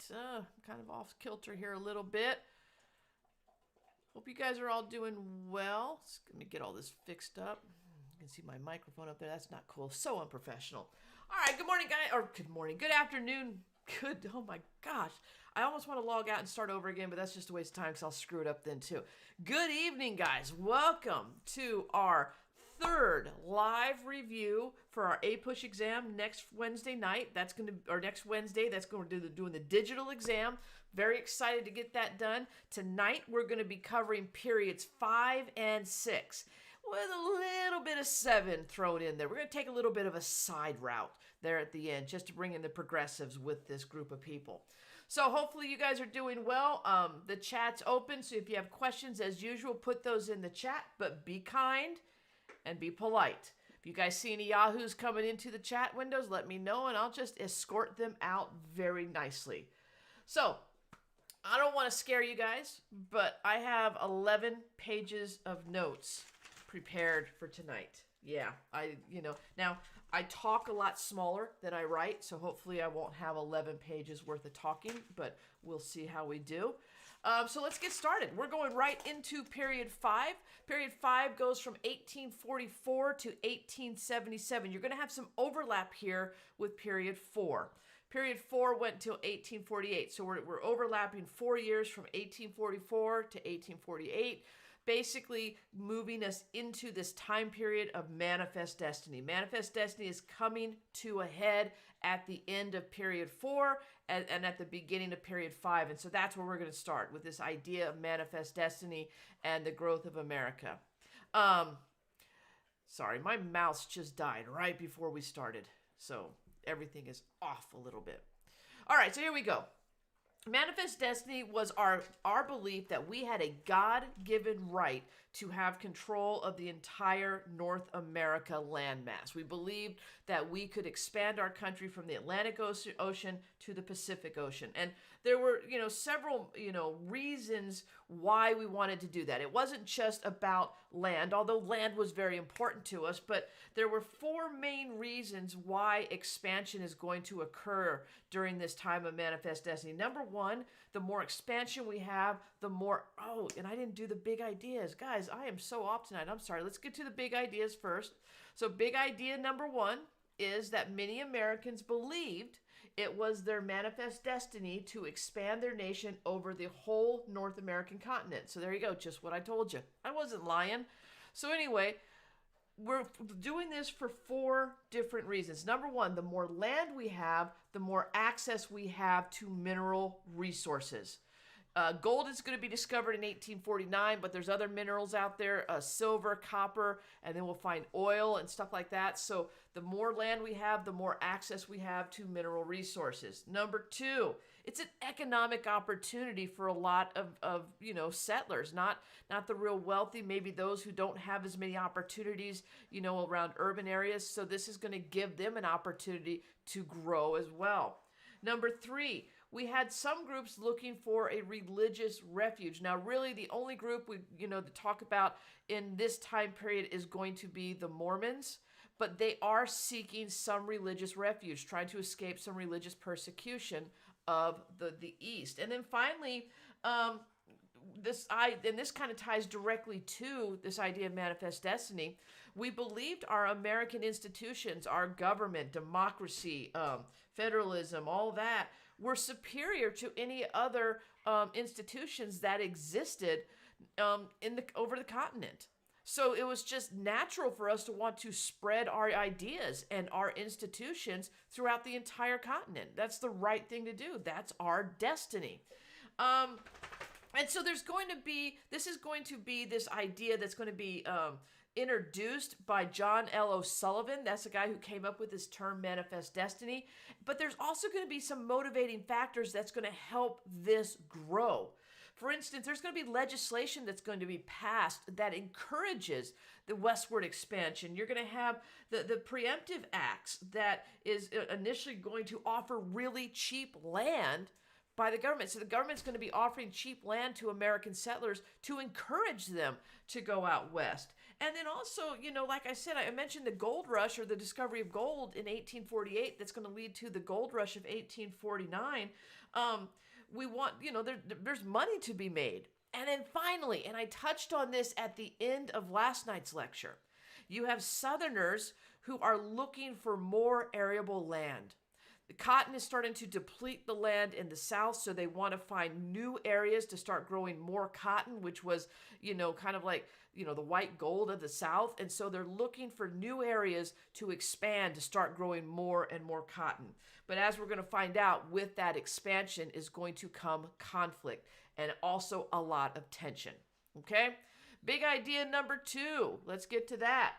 kind of off kilter here a little bit. Hope you guys are all doing well. Let me get all this fixed up. You can see my microphone up there. That's not cool. So unprofessional. All right, good morning, guys. Or good morning. Good afternoon. Oh my gosh. I almost want to log out and start over again, but that's just a waste of time because I'll screw it up then too. Good evening, guys. Welcome to our third live review for our APUSH exam next Wednesday night. Next Wednesday. That's going to do doing the digital exam. Very excited to get that done. Tonight, we're going to be covering periods 5 and 6 with a little bit of 7 thrown in there. We're going to take a little bit of a side route there at the end just to bring in the progressives with this group of people. So hopefully you guys are doing well. The chat's open, so if you have questions, as usual, put those in the chat, but be kind and be polite. If you guys see any yahoos coming into the chat windows, let me know, and I'll just escort them out very nicely. So, I don't want to scare you guys, but I have 11 pages of notes prepared for tonight. Yeah, now I talk a lot smaller than I write, so hopefully I won't have 11 pages worth of talking, but we'll see how we do. So let's get started. We're going right into period 5. Period 5 goes from 1844 to 1877. You're going to have some overlap here with period 4. Period 4 went till 1848, so we're overlapping 4 years from 1844 to 1848. Basically moving us into this time period of manifest destiny. Manifest destiny is coming to a head at the end of period 4 and at the beginning of period 5. And so that's where we're going to start with this idea of manifest destiny and the growth of America. Sorry, my mouse just died right before we started. So everything is off a little bit. All right, so here we go. Manifest destiny was our belief that we had a God-given right to have control of the entire North America landmass. We believed that we could expand our country from the Atlantic Ocean to the Pacific Ocean. And there were, several, reasons why we wanted to do that. It wasn't just about land, although land was very important to us, but there were 4 main reasons why expansion is going to occur during this time of manifest destiny. Number 1, the more expansion we have, the more, and I didn't do the big ideas. Guys, I am so off tonight. I'm sorry. Let's get to the big ideas first. So big idea number 1 is that many Americans believed it was their manifest destiny to expand their nation over the whole North American continent. So there you go, just what I told you. I wasn't lying. So anyway, we're doing this for 4 different reasons. Number 1, the more land we have, the more access we have to mineral resources. Gold is going to be discovered in 1849, but there's other minerals out there, silver, copper, and then we'll find oil and stuff like that. So the more land we have, the more access we have to mineral resources. Number 2, it's an economic opportunity for a lot of settlers, not the real wealthy, maybe those who don't have as many opportunities, around urban areas. So this is going to give them an opportunity to grow as well. Number 3, we had some groups looking for a religious refuge. Now, really, the only group to talk about in this time period is going to be the Mormons, but they are seeking some religious refuge, trying to escape some religious persecution of the East. And then finally, this kind of ties directly to this idea of manifest destiny. We believed our American institutions, our government, democracy, federalism, all that, were superior to any other institutions that existed over the continent. So it was just natural for us to want to spread our ideas and our institutions throughout the entire continent. That's the right thing to do. That's our destiny. And so this is going to be this idea that's going to be introduced by John L. O'Sullivan. That's the guy who came up with this term manifest destiny. But there's also going to be some motivating factors that's going to help this grow. For instance, there's going to be legislation that's going to be passed that encourages the westward expansion. You're going to have the preemptive acts that is initially going to offer really cheap land by the government. So the government's going to be offering cheap land to American settlers to encourage them to go out west. And then also, like I said, I mentioned the gold rush, or the discovery of gold in 1848 that's going to lead to the gold rush of 1849. We want, there's money to be made. And then finally, and I touched on this at the end of last night's lecture, you have Southerners who are looking for more arable land. The cotton is starting to deplete the land in the South, so they want to find new areas to start growing more cotton, which was, kind of like, the white gold of the South. And so they're looking for new areas to expand, to start growing more and more cotton. But as we're going to find out, with that expansion is going to come conflict and also a lot of tension. Okay? Big idea number 2. Let's get to that.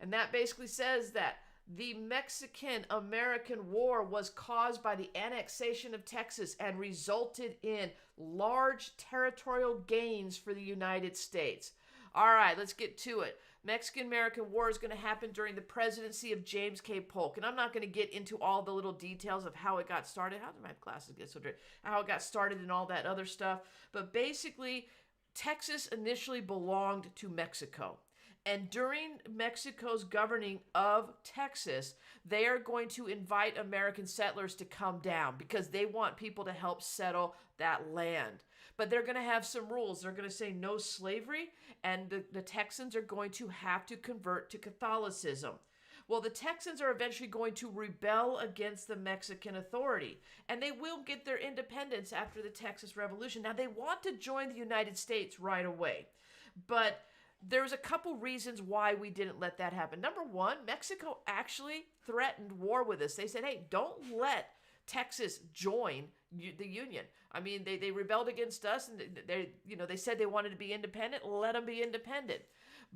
And that basically says that the Mexican-American War was caused by the annexation of Texas and resulted in large territorial gains for the United States. All right, let's get to it. Mexican-American War is going to happen during the presidency of James K. Polk. And I'm not going to get into all the little details of how it got started. How did my classes get so dirty? How it got started and all that other stuff. But basically, Texas initially belonged to Mexico. And during Mexico's governing of Texas, they are going to invite American settlers to come down because they want people to help settle that land. But they're going to have some rules. They're going to say no slavery, and the Texans are going to have to convert to Catholicism. Well, the Texans are eventually going to rebel against the Mexican authority, and they will get their independence after the Texas Revolution. Now, they want to join the United States right away, but there's a couple reasons why we didn't let that happen. Number one, Mexico actually threatened war with us. They said, hey, don't let Texas join the Union. I mean, they rebelled against us, and they said they wanted to be independent. Let them be independent.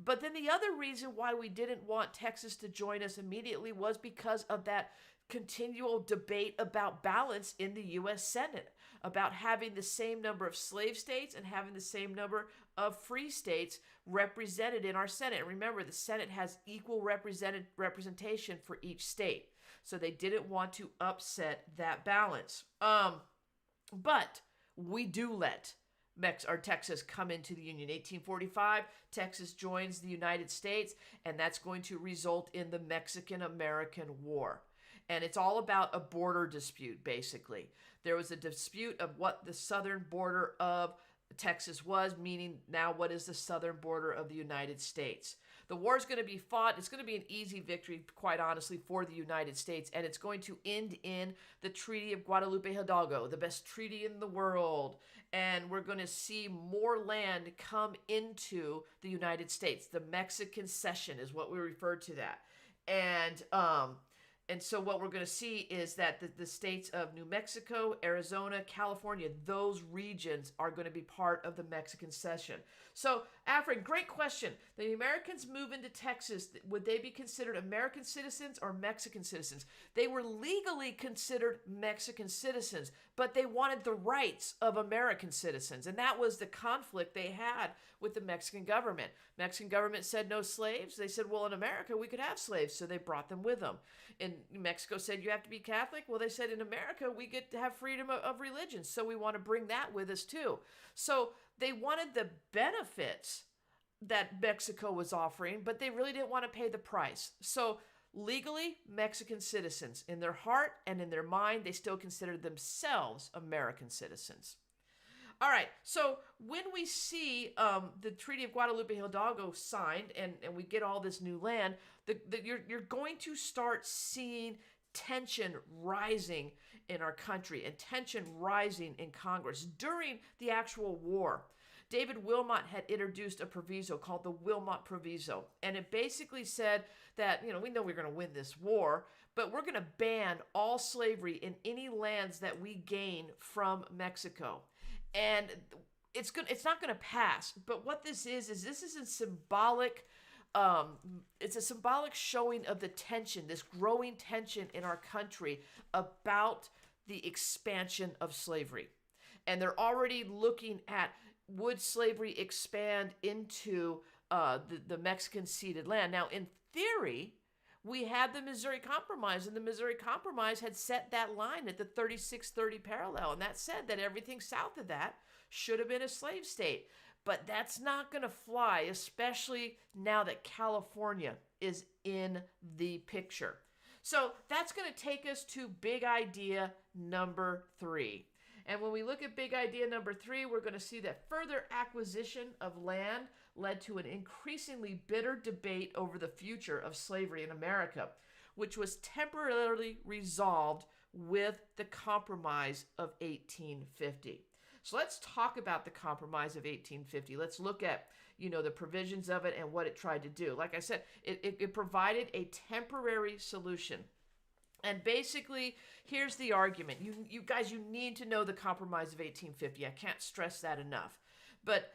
But then the other reason why we didn't want Texas to join us immediately was because of that continual debate about balance in the U.S. Senate, about having the same number of slave states and having the same number of free states represented in our Senate. And remember, the Senate has equal representation for each state. So they didn't want to upset that balance. But we do let Texas come into the Union. 1845, Texas joins the United States, and that's going to result in the Mexican-American War. And it's all about a border dispute, basically. There was a dispute of what the southern border of Texas was, meaning now what is the southern border of the United States. The war is going to be fought. It's going to be an easy victory, quite honestly, for the United States, and it's going to end in the Treaty of Guadalupe Hidalgo, the best treaty in the world. And we're going to see more land come into the United States. The Mexican Cession is what we refer to that. And so what we're going to see is that the states of New Mexico, Arizona, California, those regions are going to be part of the Mexican Cession. So, Afrin, great question. The Americans move into Texas. Would they be considered American citizens or Mexican citizens? They were legally considered Mexican citizens, but they wanted the rights of American citizens. And that was the conflict they had with the Mexican government. Mexican government said no slaves. They said, well, in America, we could have slaves. So they brought them with them. And Mexico said, you have to be Catholic. Well, they said, in America, we get to have freedom of religion. So we want to bring that with us too. So they wanted the benefits that Mexico was offering, but they really didn't want to pay the price. So legally, Mexican citizens. In their heart and in their mind, they still considered themselves American citizens. All right, so when we see the Treaty of Guadalupe Hidalgo signed and we get all this new land, you're going to start seeing tension rising in our country and tension rising in Congress during the actual war. David Wilmot had introduced a proviso called the Wilmot Proviso, and it basically said that, we know we're going to win this war, but we're going to ban all slavery in any lands that we gain from Mexico. And it's not going to pass. But what this is a symbolic, it's a symbolic showing of the tension, this growing tension in our country about the expansion of slavery. And they're already looking at, would slavery expand into the Mexican ceded land? Now, in theory, we had the Missouri Compromise, and the Missouri Compromise had set that line at the 3630 parallel, and that said that everything south of that should have been a slave state. But that's not going to fly, especially now that California is in the picture. So that's going to take us to big idea number 3. And when we look at big idea number 3, we're going to see that further acquisition of land led to an increasingly bitter debate over the future of slavery in America, which was temporarily resolved with the Compromise of 1850. So let's talk about the Compromise of 1850. Let's look at, the provisions of it and what it tried to do. Like I said, it provided a temporary solution. And basically, here's the argument. You guys, you need to know the Compromise of 1850. I can't stress that enough. But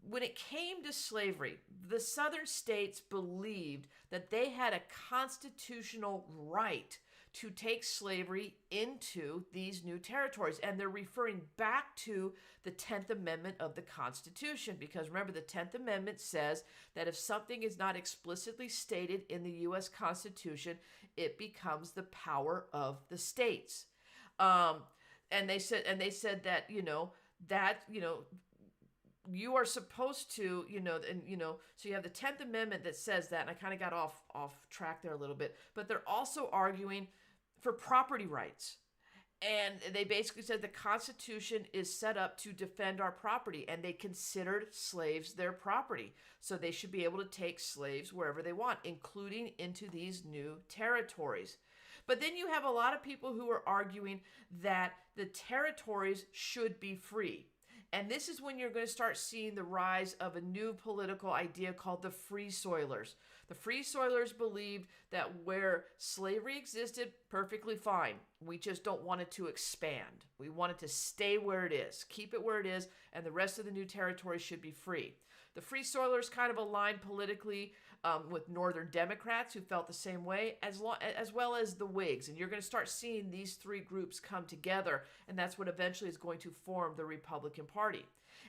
when it came to slavery, the southern states believed that they had a constitutional right to take slavery into these new territories. And they're referring back to the 10th Amendment of the Constitution, because remember, the 10th Amendment says that if something is not explicitly stated in the U.S. Constitution, it becomes the power of the states. And they said that, you are supposed to, so you have the 10th Amendment that says that, and I kind of got off track there a little bit, but they're also arguing for property rights. And they basically said the Constitution is set up to defend our property, and they considered slaves their property. So they should be able to take slaves wherever they want, including into these new territories. But then you have a lot of people who are arguing that the territories should be free. And this is when you're going to start seeing the rise of a new political idea called the Free Soilers. The Free Soilers believed that where slavery existed, perfectly fine. We just don't want it to expand. We want it to stay where it is, keep it where it is, and the rest of the new territories should be free. The Free Soilers kind of aligned politically with Northern Democrats who felt the same way, as well as the Whigs. And you're going to start seeing these three groups come together, and that's what eventually is going to form the Republican Party.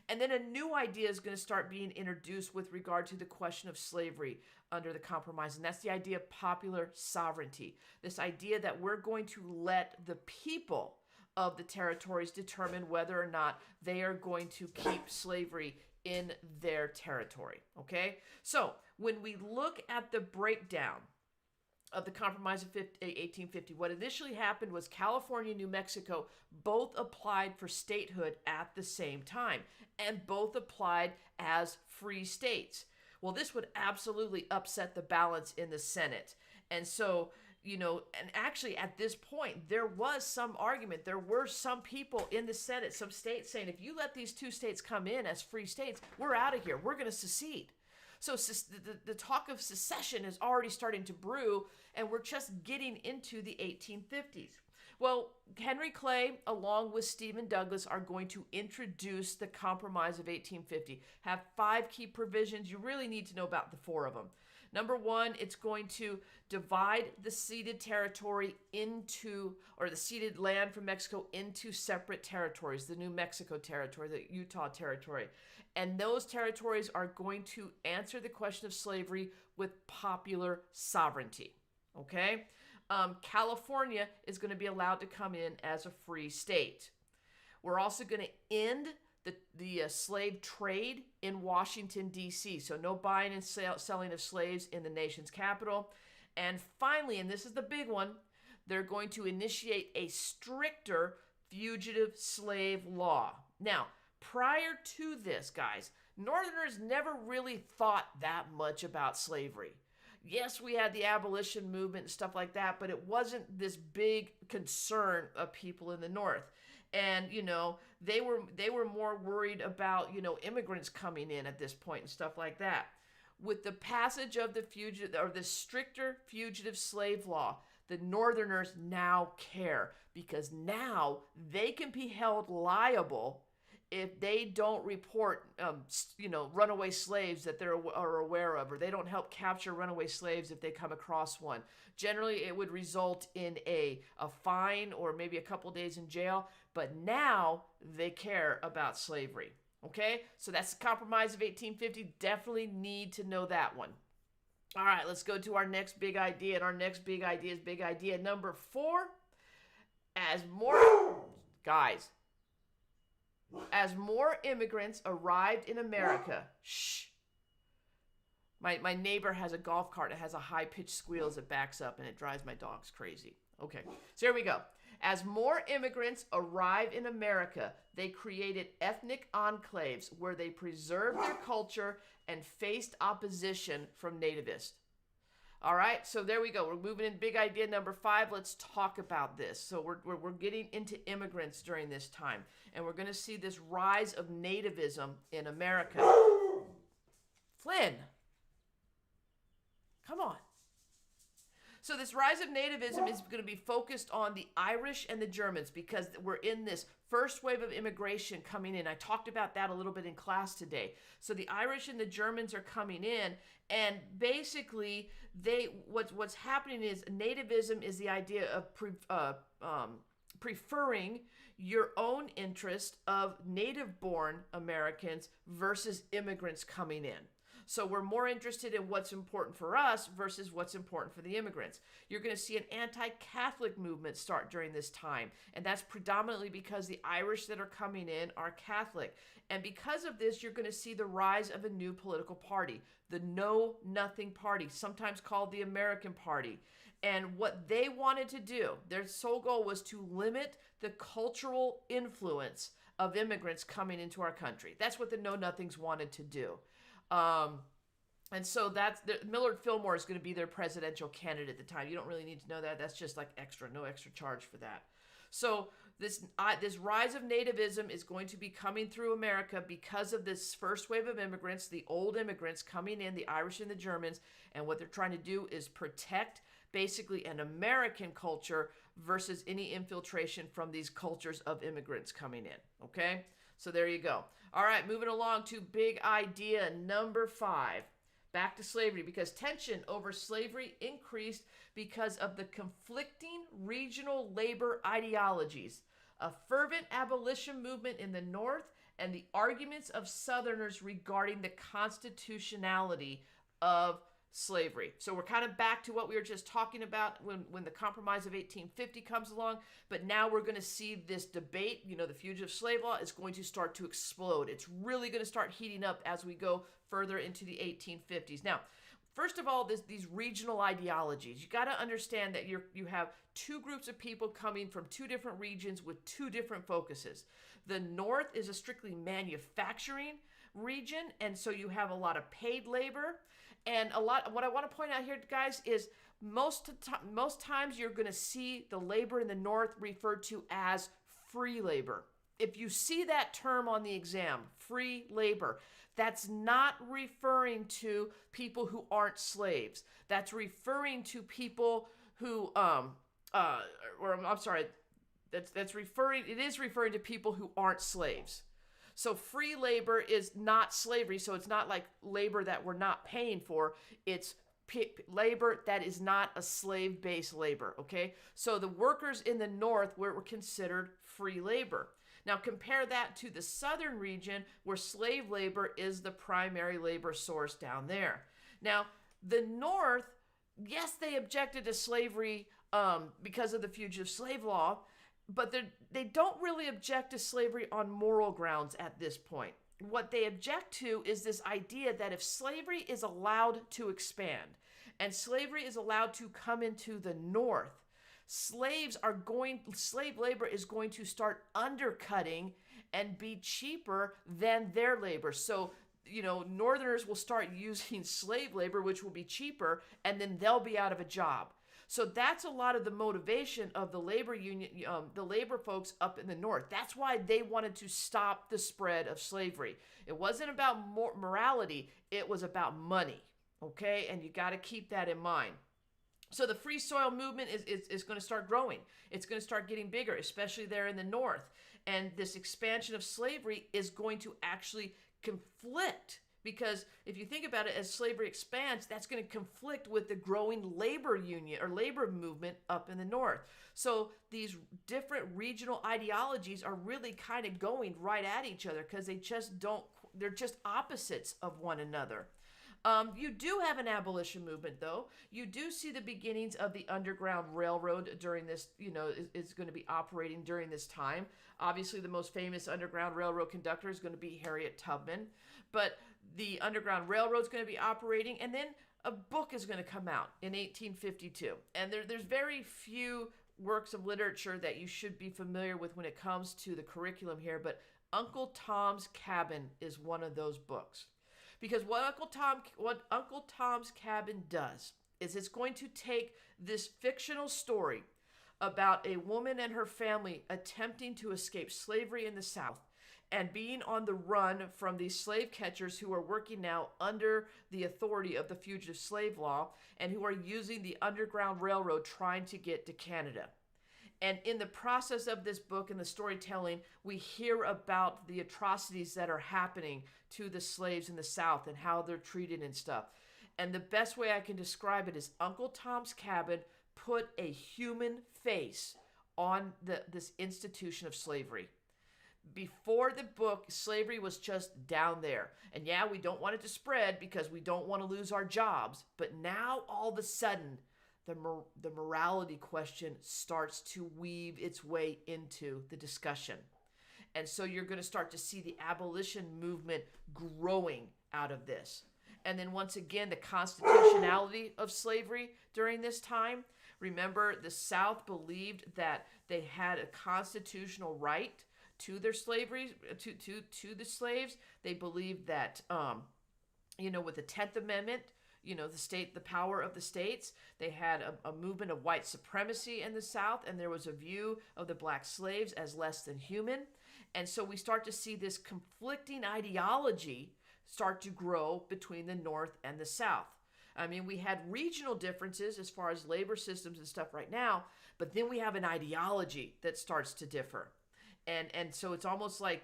And then a new idea is going to start being introduced with regard to the question of slavery under the Compromise, and that's the idea of popular sovereignty. This idea that we're going to let the people of the territories determine whether or not they are going to keep slavery in their territory, okay? So when we look at the breakdown of the Compromise of 1850, what initially happened was California and New Mexico both applied for statehood at the same time, and both applied as free states. Well, this would absolutely upset the balance in the Senate. And so, and actually at this point, there was some argument. There were some people in the Senate, some states saying, if you let these two states come in as free states, we're out of here. We're going to secede. So the talk of secession is already starting to brew, and we're just getting into the 1850s. Well, Henry Clay, along with Stephen Douglas, are going to introduce the Compromise of 1850. Have 5 key provisions. You really need to know about the 4 of them. Number 1, it's going to divide the ceded territory the ceded land from Mexico into separate territories, the New Mexico territory, the Utah territory. And those territories are going to answer the question of slavery with popular sovereignty, okay? California is going to be allowed to come in as a free state. We're also going to end the slave trade in Washington, D.C. So no buying and selling of slaves in the nation's capital. And finally, and this is the big one, they're going to initiate a stricter fugitive slave law. Now, prior to this, guys, Northerners never really thought that much about slavery. Yes, we had the Abolition Movement and stuff like that, but it wasn't this big concern of people in the North. And, they were more worried about, immigrants coming in at this point and stuff like that. With the passage of the stricter fugitive slave law, the Northerners now care, because now they can be held liable if they don't report, runaway slaves that they are aware of, or they don't help capture runaway slaves if they come across one. Generally, it would result in a fine or maybe a couple days in jail, but now they care about slavery. Okay, so that's the Compromise of 1850. Definitely need to know that one. All right, let's go to our next big idea. And our next big idea is big idea number 4. As more immigrants arrived in America, My neighbor has a golf cart. It has a high-pitched squeal as it backs up, and it drives my dogs crazy. Okay, so here we go. As more immigrants arrived in America, they created ethnic enclaves where they preserved their culture and faced opposition from nativists. All right, so there we go. We're moving in big idea number 5. Let's talk about this. So we're getting into immigrants during this time, and we're going to see this rise of nativism in America. Flynn, come on. So this rise of nativism is going to be focused on the Irish and the Germans because we're in this first wave of immigration coming in. I talked about that a little bit in class today. So the Irish and the Germans are coming in, and basically what's happening is nativism is the idea of preferring your own interest of native-born Americans versus immigrants coming in. So we're more interested in what's important for us versus what's important for the immigrants. You're going to see an anti-Catholic movement start during this time, and that's predominantly because the Irish that are coming in are Catholic. And because of this, you're going to see the rise of a new political party, the Know Nothing Party, sometimes called the American Party. And what they wanted to do, their sole goal was to limit the cultural influence of immigrants coming into our country. That's what the Know Nothings wanted to do. And so Millard Fillmore is going to be their presidential candidate at the time. You don't really need to know that. That's just like no extra charge for that. So this rise of nativism is going to be coming through America because of this first wave of immigrants, the old immigrants coming in, the Irish and the Germans, and what they're trying to do is protect basically an American culture versus any infiltration from these cultures of immigrants coming in. Okay? So there you go. All right, moving along to big idea number 5. Back to slavery, because tension over slavery increased because of the conflicting regional labor ideologies, a fervent abolition movement in the North, and the arguments of Southerners regarding the constitutionality of slavery. So we're kind of back to what we were just talking about when the Compromise of 1850 comes along, but now we're going to see this debate, the Fugitive Slave Law is going to start to explode. It's really going to start heating up as we go further into the 1850s. Now, first of all, these regional ideologies, you got to understand that you have two groups of people coming from two different regions with two different focuses. The North is a strictly manufacturing region, and so you have a lot of paid labor. And what I want to point out here, guys, is most times you're going to see the labor in the North referred to as free labor. If you see that term on the exam, free labor, that's not referring to people who aren't slaves. That's referring to people who, it is referring to people who aren't slaves. So free labor is not slavery, so it's not like labor that we're not paying for. It's labor that is not a slave-based labor, okay? So the workers in the North were considered free labor. Now compare that to the Southern region where slave labor is the primary labor source down there. Now, the North, yes, they objected to slavery because of the Fugitive Slave Law, but they don't really object to slavery on moral grounds at this point. What they object to is this idea that if slavery is allowed to expand and slavery is allowed to come into the North, slave labor is going to start undercutting and be cheaper than their labor. So, Northerners will start using slave labor, which will be cheaper, and then they'll be out of a job. So that's a lot of the motivation of the labor union, the labor folks up in the North. That's why they wanted to stop the spread of slavery. It wasn't about morality. It was about money, okay? And you got to keep that in mind. So the free soil movement is going to start growing. It's going to start getting bigger, especially there in the North. And this expansion of slavery is going to actually conflict. Because if you think about it, as slavery expands, that's going to conflict with the growing labor union or labor movement up in the North. So these different regional ideologies are really kind of going right at each other because they're just opposites of one another. You do have an abolition movement, though. You do see the beginnings of the Underground Railroad during this, is going to be operating during this time. Obviously, the most famous Underground Railroad conductor is going to be Harriet Tubman. But the Underground Railroad is going to be operating, and then a book is going to come out in 1852. And there's very few works of literature that you should be familiar with when it comes to the curriculum here, but Uncle Tom's Cabin is one of those books. Because what Uncle Tom's Cabin does is it's going to take this fictional story about a woman and her family attempting to escape slavery in the South and being on the run from these slave catchers who are working now under the authority of the Fugitive Slave Law and who are using the Underground Railroad trying to get to Canada. And in the process of this book and the storytelling, we hear about the atrocities that are happening to the slaves in the South and how they're treated and stuff. And the best way I can describe it is Uncle Tom's Cabin put a human face on this institution of slavery. Before the book, slavery was just down there. And yeah, we don't want it to spread because we don't want to lose our jobs. But now, all of a sudden, the morality question starts to weave its way into the discussion. And so you're going to start to see the abolition movement growing out of this. And then once again, the constitutionality of slavery during this time. Remember, the South believed that they had a constitutional right to their slavery, to the slaves. They believed that, with the 10th Amendment, the power of the states. They had a movement of white supremacy in the South, and there was a view of the black slaves as less than human. And so we start to see this conflicting ideology start to grow between the North and the South. I mean, we had regional differences as far as labor systems and stuff right now, but then we have an ideology that starts to differ. And so it's almost like,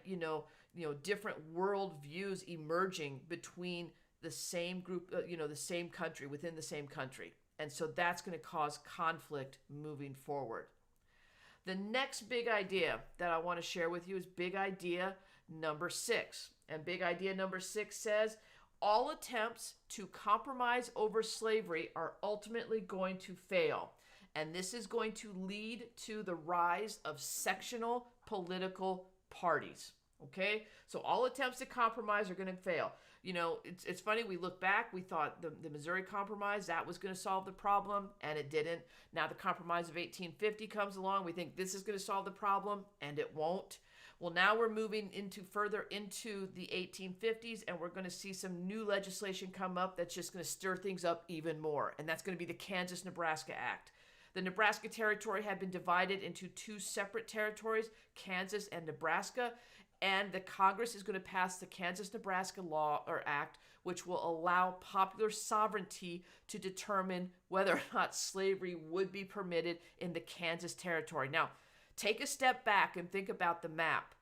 different world views emerging between the same group, the same country, within the same country. And so that's going to cause conflict moving forward. The next big idea that I want to share with you is big idea number 6. And big idea number 6 says, all attempts to compromise over slavery are ultimately going to fail. And this is going to lead to the rise of sectional political parties. Okay? So all attempts to compromise are going to fail. It's funny, we look back, we thought the Missouri Compromise, that was going to solve the problem, and it didn't. Now the Compromise of 1850 comes along, we think this is going to solve the problem, and it won't. Well, now we're moving further into the 1850s, and we're going to see some new legislation come up that's just going to stir things up even more, and that's going to be the Kansas-Nebraska Act. The Nebraska Territory had been divided into 2 separate territories, Kansas and Nebraska, and the Congress is going to pass the Kansas-Nebraska Law or Act, which will allow popular sovereignty to determine whether or not slavery would be permitted in the Kansas Territory. Now, take a step back and think about the map.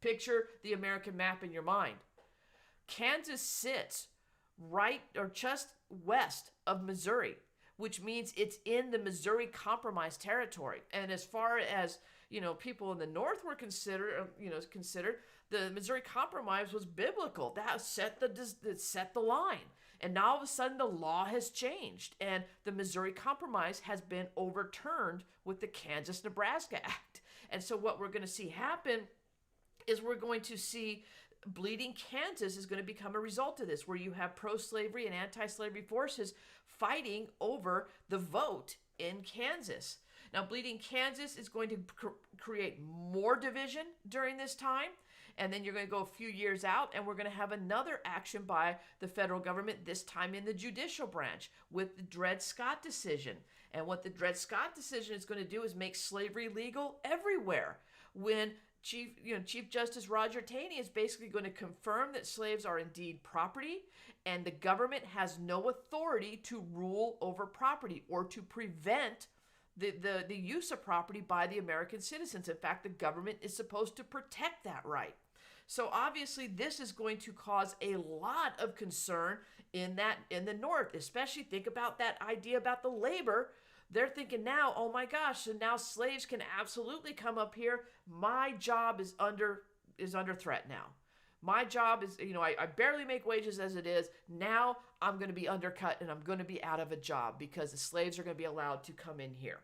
Picture the American map in your mind. Kansas sits right or just west of Missouri, which means it's in the Missouri Compromise territory. And as far as people in the North were considered, the Missouri Compromise was biblical. That set the line. And now all of a sudden the law has changed, and the Missouri Compromise has been overturned with the Kansas-Nebraska Act. And so what we're going to see happen is we're going to see Bleeding Kansas is going to become a result of this, where you have pro-slavery and anti-slavery forces fighting over the vote in Kansas. Now, Bleeding Kansas is going to create more division during this time. And then you're going to go a few years out, and we're going to have another action by the federal government, this time in the judicial branch, with the Dred Scott decision. And what the Dred Scott decision is going to do is make slavery legal everywhere. When Chief Justice Roger Taney is basically going to confirm that slaves are indeed property, and the government has no authority to rule over property or to prevent the use of property by the American citizens. In fact, the government is supposed to protect that right. So obviously this is going to cause a lot of concern in the North, especially think about that idea about the labor. They're thinking now, oh my gosh, so now slaves can absolutely come up here. My job is under threat now. My job is, I barely make wages as it is. Now I'm going to be undercut and I'm going to be out of a job because the slaves are going to be allowed to come in here.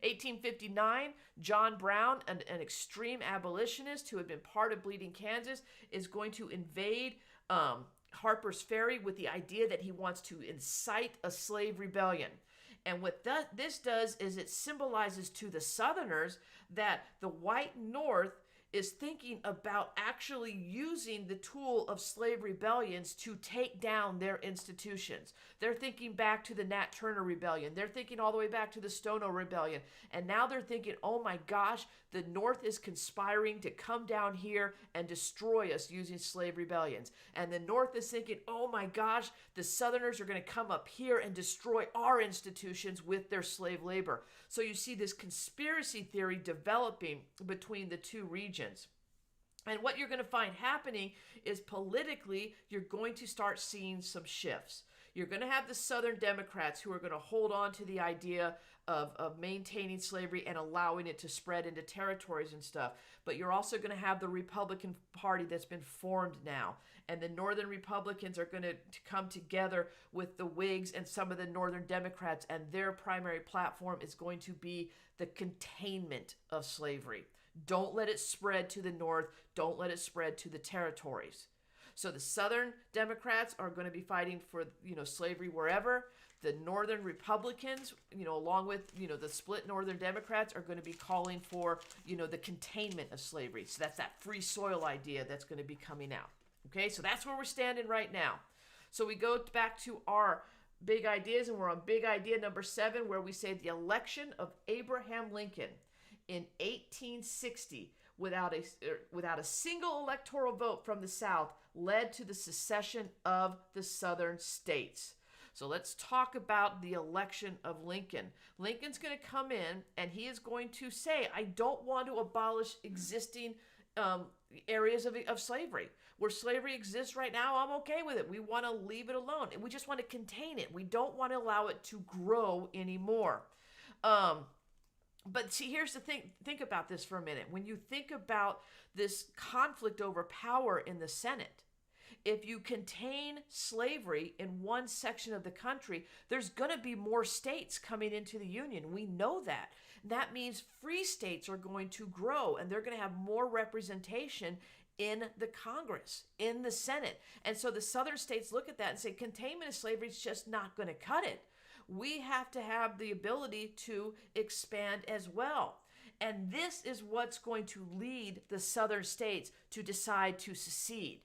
1859, John Brown, an extreme abolitionist who had been part of Bleeding Kansas, is going to invade Harper's Ferry with the idea that he wants to incite a slave rebellion. And what this does is it symbolizes to the Southerners that the white North is thinking about actually using the tool of slave rebellions to take down their institutions. They're thinking back to the Nat Turner Rebellion. They're thinking all the way back to the Stono Rebellion. And now they're thinking, oh my gosh, the North is conspiring to come down here and destroy us using slave rebellions. And the North is thinking, oh my gosh, the Southerners are going to come up here and destroy our institutions with their slave labor. So you see this conspiracy theory developing between the two regions. And what you're going to find happening is politically, you're going to start seeing some shifts. You're going to have the Southern Democrats who are going to hold on to the idea of maintaining slavery and allowing it to spread into territories and stuff. But you're also going to have the Republican Party that's been formed now. And the Northern Republicans are going to come together with the Whigs and some of the Northern Democrats. And their primary platform is going to be the containment of slavery. Don't let it spread to the North. Don't let it spread to the territories. So the Southern Democrats are going to be fighting for, slavery wherever. The Northern Republicans, along with, the split Northern Democrats are going to be calling for, the containment of slavery. So that's that free soil idea that's going to be coming out. Okay, so that's where we're standing right now. So we go back to our big ideas, and we're on big idea number 7, where we say the election of Abraham Lincoln in 1860 without a single electoral vote from the South led to the secession of the Southern states. So let's talk about the election of Lincoln. Lincoln's going to come in and he is going to say, I don't want to abolish existing areas of slavery. Where slavery exists right now, I'm okay with it. We want to leave it alone. We just want to contain it. We don't want to allow it to grow anymore. But see, here's the thing. Think about this for a minute. When you think about this conflict over power in the Senate, if you contain slavery in one section of the country, there's going to be more states coming into the Union. We know that. That means free states are going to grow, and they're going to have more representation in the Congress, in the Senate. And so the Southern states look at that and say, containment of slavery is just not going to cut it. We have to have the ability to expand as well. And this is what's going to lead the Southern states to decide to secede.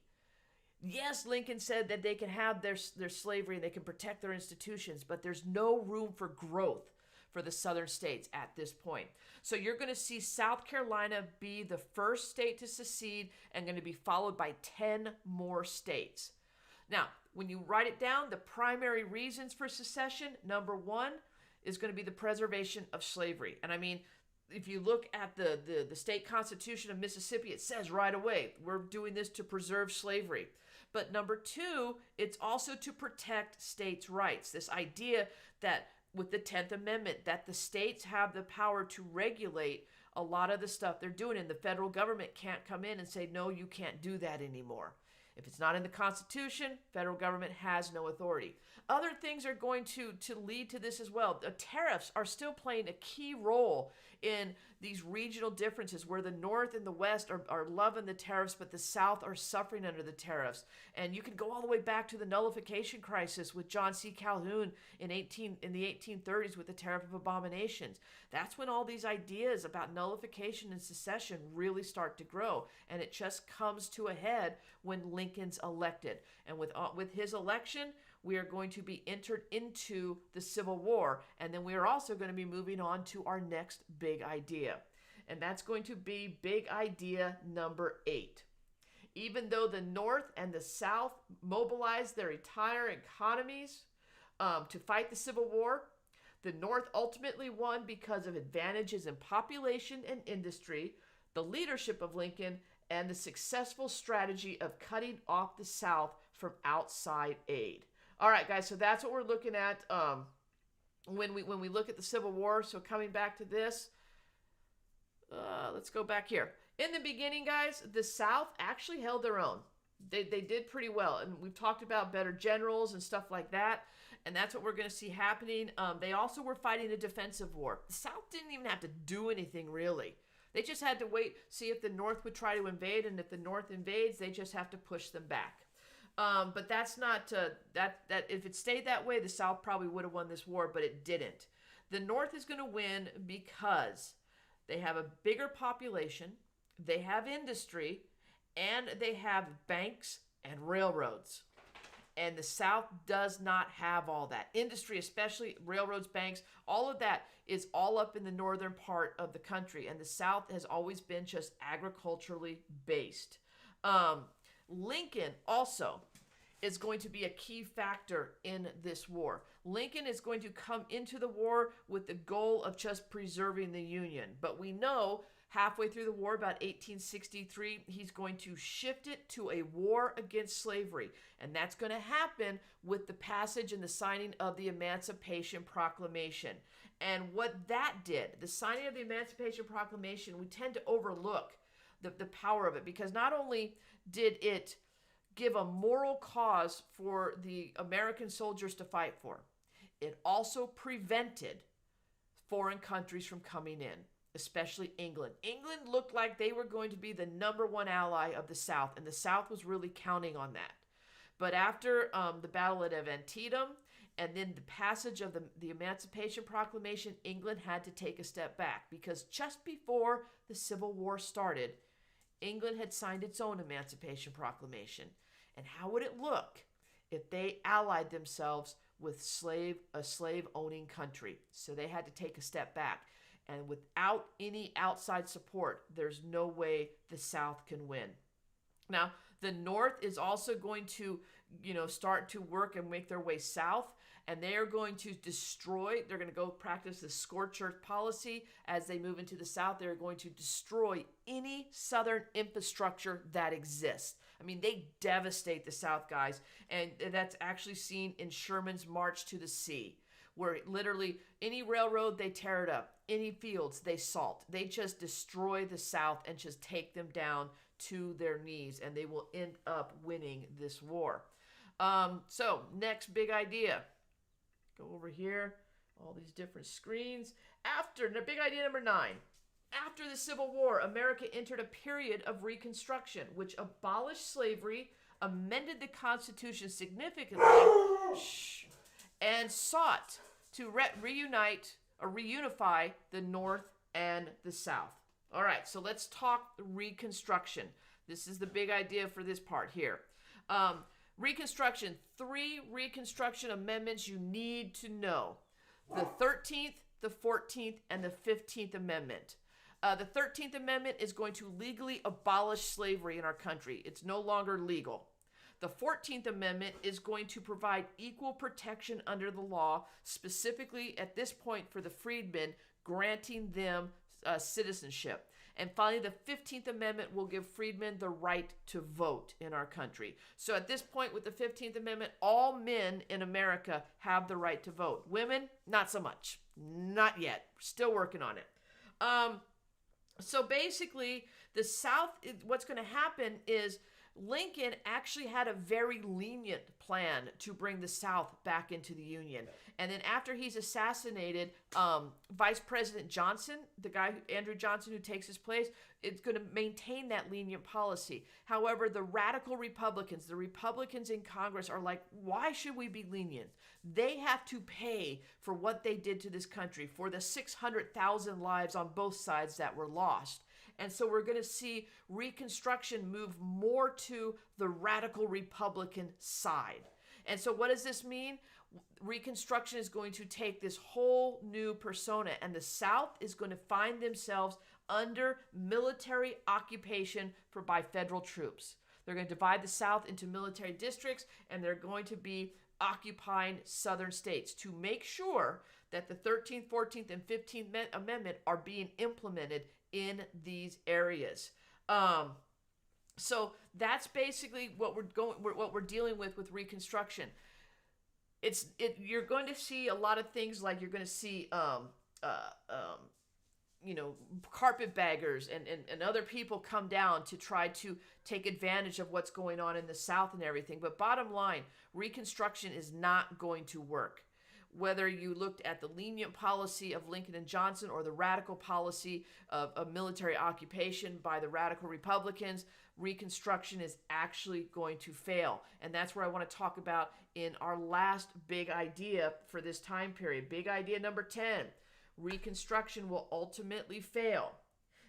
Yes, Lincoln said that they can have their slavery and they can protect their institutions, but there's no room for growth for the Southern states at this point. So you're going to see South Carolina be the first state to secede and going to be followed by 10 more states. Now, when you write it down, the primary reasons for secession, number 1, is going to be the preservation of slavery. And I mean, if you look at the state constitution of Mississippi, it says right away, we're doing this to preserve slavery. But number 2, it's also to protect states' rights. This idea that with the 10th Amendment, that the states have the power to regulate a lot of the stuff they're doing, and the federal government can't come in and say, no, you can't do that anymore. If it's not in the Constitution, federal government has no authority. Other things are going to lead to this as well. The tariffs are still playing a key role in these regional differences where the North and the West are loving the tariffs, but the South are suffering under the tariffs. And you can go all the way back to the nullification crisis with John C. Calhoun in the 1830s with the Tariff of Abominations. That's when all these ideas about nullification and secession really start to grow. And it just comes to a head when Lincoln's elected. And with his election, we are going to be entered into the Civil War. And then we are also going to be moving on to our next big idea. And that's going to be big idea number 8. Even though the North and the South mobilized their entire economies to fight the Civil War, the North ultimately won because of advantages in population and industry, the leadership of Lincoln, and the successful strategy of cutting off the South from outside aid. All right, guys, so that's what we're looking at when we look at the Civil War. So coming back to this, let's go back here. In the beginning, guys, the South actually held their own. They did pretty well. And we've talked about better generals and stuff like that. And that's what we're going to see happening. They also were fighting a defensive war. The South didn't even have to do anything, really. They just had to wait, see if the North would try to invade. And if the North invades, they just have to push them back. But that's not, that if it stayed that way, the South probably would have won this war, but it didn't. The North is going to win because they have a bigger population, they have industry, and they have banks and railroads. And the South does not have all that. Industry, especially railroads, banks, all of that is all up in the northern part of the country. And the South has always been just agriculturally based. Lincoln also is going to be a key factor in this war. Lincoln is going to come into the war with the goal of just preserving the Union. But we know halfway through the war, about 1863, he's going to shift it to a war against slavery. And that's going to happen with the passage and the signing of the Emancipation Proclamation. And what that did, the signing of the Emancipation Proclamation, we tend to overlook the power of it, because not only did it give a moral cause for the American soldiers to fight for, it also prevented foreign countries from coming in, especially England. England looked like they were going to be the #1 ally of the South, and the South was really counting on that. But after the Battle at Antietam and then the passage of the Emancipation Proclamation, England had to take a step back, because just before the Civil War started, England had signed its own Emancipation Proclamation. And how would it look if they allied themselves with a slave-owning country? So they had to take a step back. And without any outside support, there's no way the South can win. Now, the North is also going to, start to work and make their way south. And they are going to they're going to go practice the scorched earth policy. As they move into the South, they're going to destroy any Southern infrastructure that exists. I mean, they devastate the South, guys. And that's actually seen in Sherman's March to the Sea, where literally any railroad, they tear it up. Any fields, they salt. They just destroy the South and just take them down to their knees. And they will end up winning this war. So, next big idea. Go over here, all these different screens. Big idea number 9. After the Civil War, America entered a period of Reconstruction, which abolished slavery, amended the Constitution significantly, and sought to reunify the North and the South. All right, so let's talk Reconstruction. This is the big idea for this part here. Reconstruction, 3 Reconstruction amendments you need to know. The 13th, the 14th, and the 15th Amendment. The 13th Amendment is going to legally abolish slavery in our country. It's no longer legal. The 14th Amendment is going to provide equal protection under the law, specifically at this point for the freedmen, granting them citizenship. And finally, the 15th Amendment will give freedmen the right to vote in our country. So at this point with the 15th Amendment, all men in America have the right to vote. Women, not so much. Not yet. Still working on it. So basically, the South, what's going to happen is Lincoln actually had a very lenient plan to bring the South back into the Union. And then after he's assassinated, Vice President Johnson, the guy, Andrew Johnson, who takes his place, is going to maintain that lenient policy. However, the radical Republicans, the Republicans in Congress are like, why should we be lenient? They have to pay for what they did to this country, for the 600,000 lives on both sides that were lost. And so we're going to see Reconstruction move more to the radical Republican side. And so what does this mean? Reconstruction is going to take this whole new persona, and the South is going to find themselves under military occupation by federal troops. They're going to divide the South into military districts, and they're going to be occupying southern states to make sure that the 13th, 14th, and 15th Amendment are being implemented in these areas. So that's basically what we're dealing with Reconstruction. You're going to see a lot of things, like you're going to see carpetbaggers and other people come down to try to take advantage of what's going on in the South and everything. But bottom line, Reconstruction is not going to work. Whether you looked at the lenient policy of Lincoln and Johnson or the radical policy of military occupation by the radical Republicans, Reconstruction is actually going to fail. And that's where I want to talk about in our last big idea for this time period. Big idea number 10. Reconstruction will ultimately fail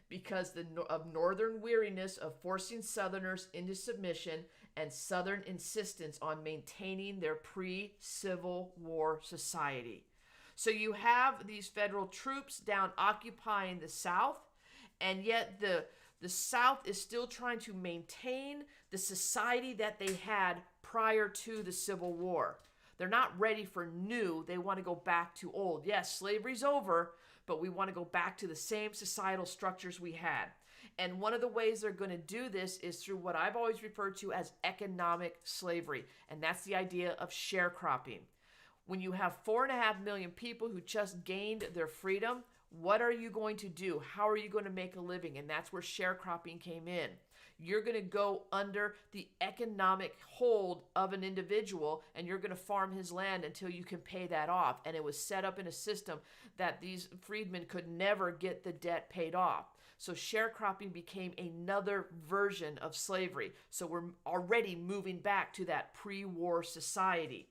because of Northern weariness of forcing Southerners into submission and Southern insistence on maintaining their pre-Civil War society. So you have these federal troops down occupying the South, and yet the South is still trying to maintain the society that they had prior to the Civil War. They're not ready for new. They want to go back to old. Yes, slavery's over, but we want to go back to the same societal structures we had. And one of the ways they're going to do this is through what I've always referred to as economic slavery. And that's the idea of sharecropping. When you have 4.5 million people who just gained their freedom, what are you going to do? How are you going to make a living? And that's where sharecropping came in. You're going to go under the economic hold of an individual, and you're going to farm his land until you can pay that off. And it was set up in a system that these freedmen could never get the debt paid off. So sharecropping became another version of slavery. So we're already moving back to that pre-war society.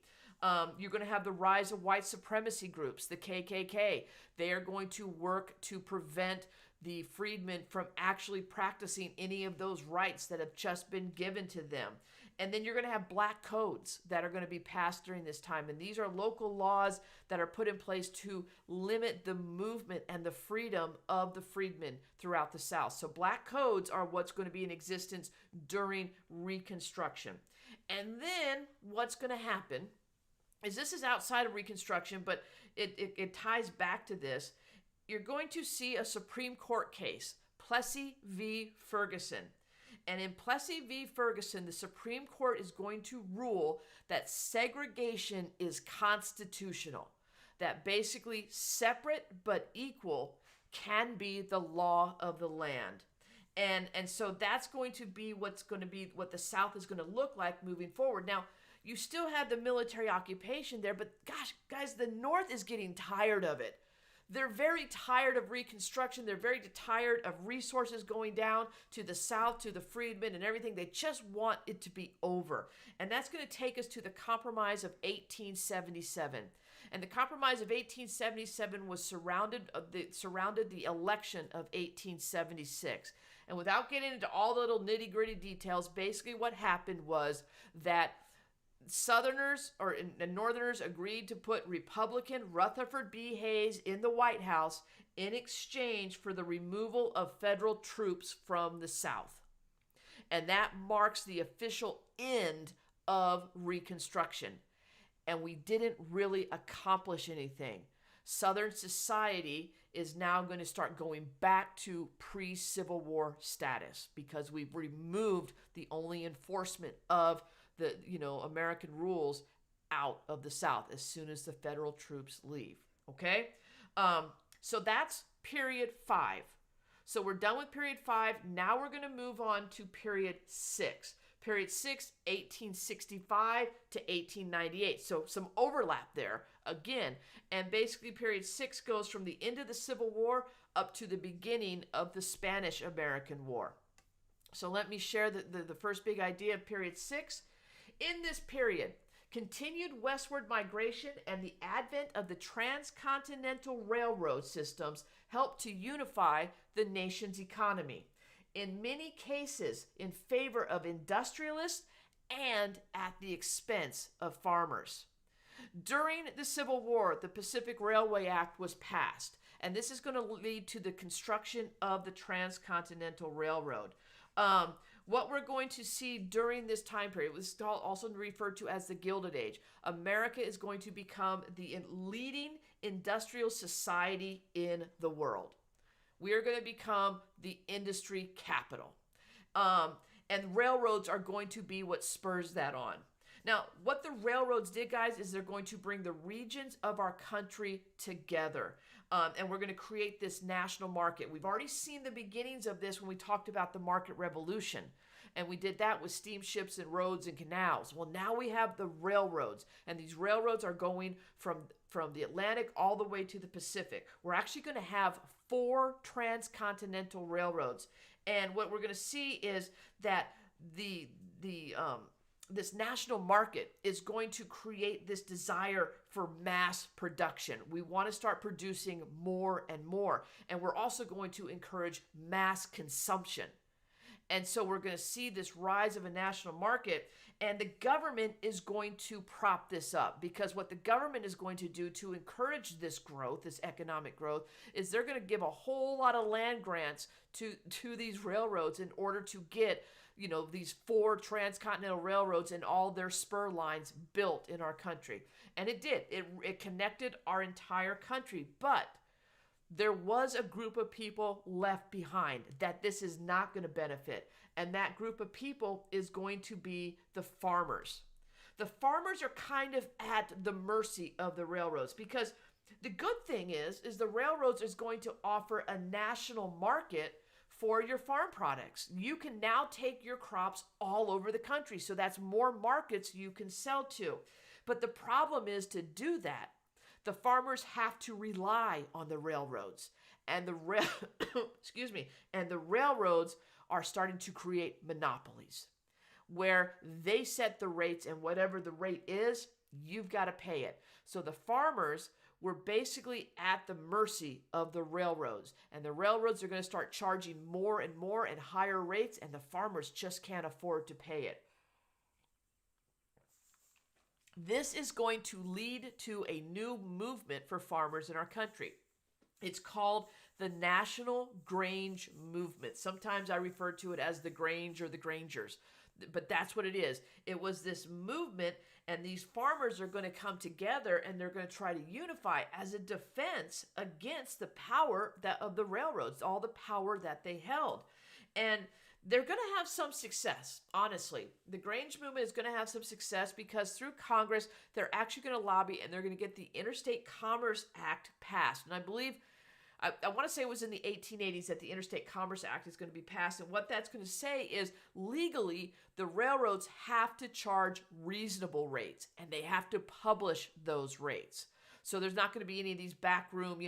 You're going to have the rise of white supremacy groups, the KKK. They are going to work to prevent the freedmen from actually practicing any of those rights that have just been given to them. And then you're going to have black codes that are going to be passed during this time. And these are local laws that are put in place to limit the movement and the freedom of the freedmen throughout the South. So black codes are what's going to be in existence during Reconstruction. And then what's going to happen is, this is outside of Reconstruction, but it ties back to this. You're going to see a Supreme Court case, Plessy v. Ferguson. And in Plessy v. Ferguson, the Supreme Court is going to rule that segregation is constitutional, that basically separate but equal can be the law of the land. And so that's going to be what the South is going to look like moving forward. Now, you still have the military occupation there, but gosh, guys, the North is getting tired of it. They're very tired of Reconstruction. They're very tired of resources going down to the South, to the freedmen and everything. They just want it to be over. And that's going to take us to the Compromise of 1877. And the Compromise of 1877 was surrounded the election of 1876. And without getting into all the little nitty-gritty details, basically what happened was that Southerners and Northerners agreed to put Republican Rutherford B. Hayes in the White House in exchange for the removal of federal troops from the South. And that marks the official end of Reconstruction. And we didn't really accomplish anything. Southern society is now going to start going back to pre-Civil War status because we've removed the only enforcement of the American rules out of the South as soon as the federal troops leave. Okay, so that's period 5. So we're done with period 5. Now we're going to move on to period 6. Period 6, 1865 to 1898. So some overlap there again. And basically period 6 goes from the end of the Civil War up to the beginning of the Spanish-American War. So let me share the first big idea of period 6. In this period, continued westward migration and the advent of the transcontinental railroad systems helped to unify the nation's economy, in many cases in favor of industrialists and at the expense of farmers. During the Civil War, the Pacific Railway Act was passed, and this is going to lead to the construction of the Transcontinental Railroad. What we're going to see during this time period was also referred to as the Gilded Age. America is going to become the leading industrial society in the world. We are going to become the industry capital. And railroads are going to be what spurs that on. Now, what the railroads did, guys, is they're going to bring the regions of our country together. And we're going to create this national market. We've already seen the beginnings of this when we talked about the market revolution. And we did that with steamships and roads and canals. Well, now we have the railroads. And these railroads are going from the Atlantic all the way to the Pacific. We're actually going to have 4 transcontinental railroads. And what we're going to see is that this national market is going to create this desire for mass production. We want to start producing more and more. And we're also going to encourage mass consumption. And so we're going to see this rise of a national market, and the government is going to prop this up, because what the government is going to do to encourage this growth, this economic growth, is they're going to give a whole lot of land grants to these railroads in order to get, you know, these 4 transcontinental railroads and all their spur lines built in our country. And it did. It connected our entire country. But there was a group of people left behind that this is not going to benefit. And that group of people is going to be the farmers. The farmers are kind of at the mercy of the railroads, because the good thing is the railroads is going to offer a national market for your farm products. You can now take your crops all over the country. So that's more markets you can sell to. But the problem is, to do that, the farmers have to rely on the railroads, and the railroads are starting to create monopolies where they set the rates, and whatever the rate is, you've got to pay it. So the farmers were basically at the mercy of the railroads, and the railroads are going to start charging more and more and higher rates, and the farmers just can't afford to pay it. This is going to lead to a new movement for farmers in our country. It's called the National Grange Movement. Sometimes I refer to it as the Grange or the Grangers, but that's what it is. It was this movement, and these farmers are going to come together, and they're going to try to unify as a defense against the power of the railroads, all the power that they held. And they're going to have some success, honestly. The Grange movement is going to have some success because through Congress, they're actually going to lobby, and they're going to get the Interstate Commerce Act passed. And I believe, I want to say it was in the 1880s that the Interstate Commerce Act is going to be passed. And what that's going to say is, legally, the railroads have to charge reasonable rates, and they have to publish those rates. So there's not going to be any of these backroom,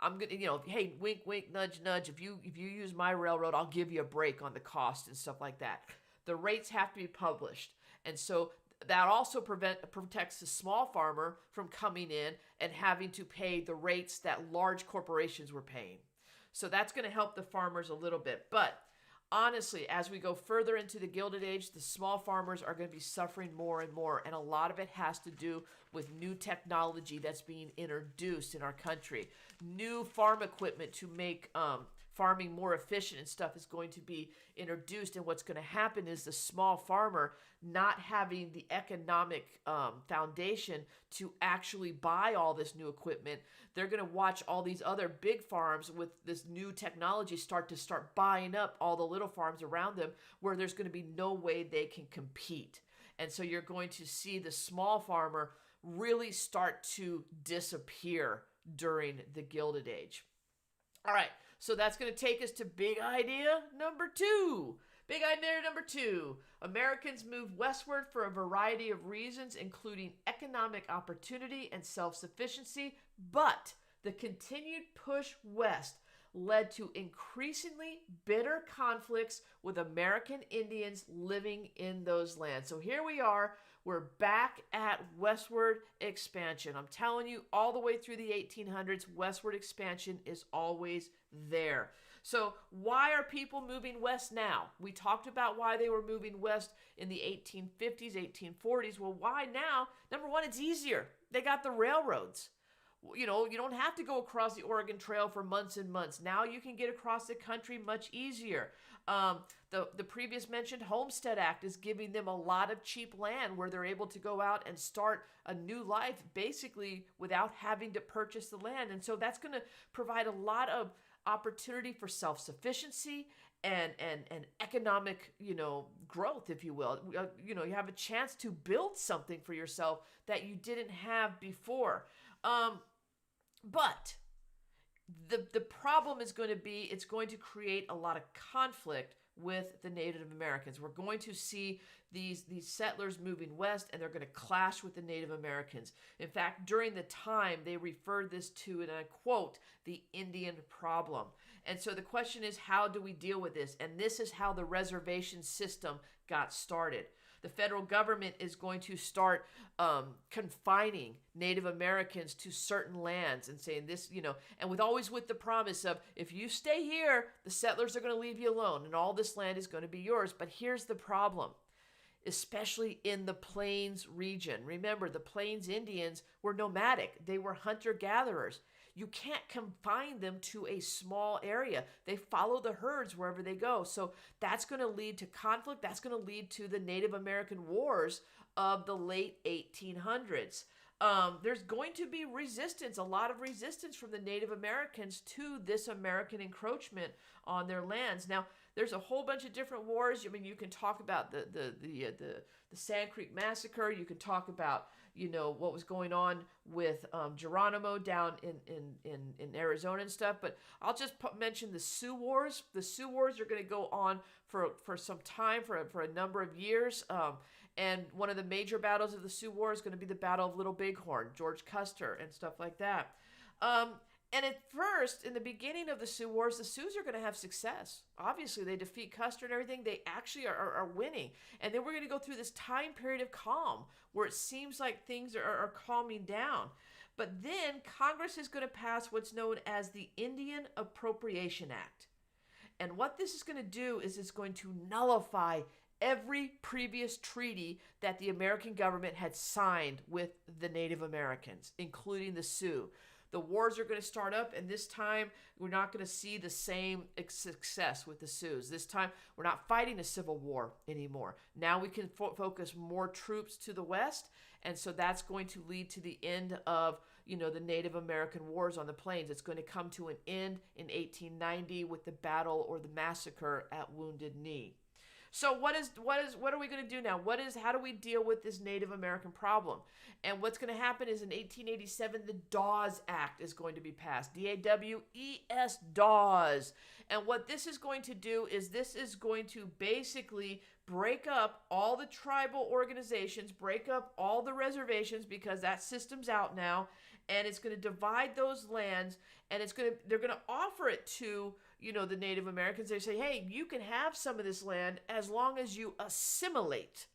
I'm going to, hey, wink, wink, nudge, nudge. If you use my railroad, I'll give you a break on the cost and stuff like that. The rates have to be published. And so that also protects the small farmer from coming in and having to pay the rates that large corporations were paying. So that's going to help the farmers a little bit. But honestly, as we go further into the Gilded Age, the small farmers are going to be suffering more and more. And a lot of it has to do with new technology that's being introduced in our country. New farm equipment to make farming more efficient and stuff is going to be introduced. And what's going to happen is the small farmer, not having the economic foundation to actually buy all this new equipment, they're going to watch all these other big farms with this new technology start buying up all the little farms around them, where there's going to be no way they can compete. And so you're going to see the small farmer really start to disappear during the Gilded Age. All right, so that's going to take us to big idea number 2. Big idea number 2. Americans moved westward for a variety of reasons, including economic opportunity and self-sufficiency, but the continued push west led to increasingly bitter conflicts with American Indians living in those lands. So here we are. We're back at westward expansion. I'm telling you, all the way through the 1800s, westward expansion is always there. So why are people moving west now? We talked about why they were moving west in the 1850s, 1840s. Well, why now? Number one, it's easier. They got the railroads. You don't have to go across the Oregon Trail for months and months. Now you can get across the country much easier. The previous mentioned Homestead Act is giving them a lot of cheap land where they're able to go out and start a new life basically without having to purchase the land. And so that's going to provide a lot of opportunity for self-sufficiency and economic, growth, if you will. You have a chance to build something for yourself that you didn't have before. But the problem is going to be, it's going to create a lot of conflict with the Native Americans. We're going to see these settlers moving west, and they're going to clash with the Native Americans. In fact, during the time, they referred this to, and I quote, the Indian problem. And so the question is, how do we deal with this? And this is how the reservation system got started. The federal government is going to start confining Native Americans to certain lands and saying this, and with the promise of, if you stay here, the settlers are going to leave you alone and all this land is going to be yours. But here's the problem, especially in the Plains region. Remember, the Plains Indians were nomadic. They were hunter-gatherers. You can't confine them to a small area. They follow the herds wherever they go. So that's going to lead to conflict. That's going to lead to the Native American wars of the late 1800s. There's going to be resistance, a lot of resistance from the Native Americans to this American encroachment on their lands. Now, there's a whole bunch of different wars. I mean, you can talk about the Sand Creek Massacre. You can talk about what was going on with Geronimo down in Arizona and stuff. But I'll just mention the Sioux Wars. The Sioux Wars are going to go on for some time, for a number of years. And one of the major battles of the Sioux War is going to be the Battle of Little Bighorn, George Custer, and stuff like that. And at first, in the beginning of the Sioux Wars, the Sioux are going to have success. Obviously, they defeat Custer and everything. They actually are winning. And then we're going to go through this time period of calm where it seems like things are calming down. But then Congress is going to pass what's known as the Indian Appropriation Act. And what this is going to do is it's going to nullify every previous treaty that the American government had signed with the Native Americans, including the Sioux. The wars are going to start up, and this time we're not going to see the same success with the Sioux. This time we're not fighting a civil war anymore. Now we can focus more troops to the west, and so that's going to lead to the end of the Native American wars on the plains. It's going to come to an end in 1890 with the battle or the massacre at Wounded Knee. So what are we going to do now? How do we deal with this Native American problem? And what's going to happen is in 1887, the Dawes Act is going to be passed. D-A-W-E-S, Dawes. And what this is going to do is this is going to basically break up all the tribal organizations, break up all the reservations, because that system's out now, and it's going to divide those lands, and they're going to offer it to the Native Americans. They say, hey, you can have some of this land as long as you assimilate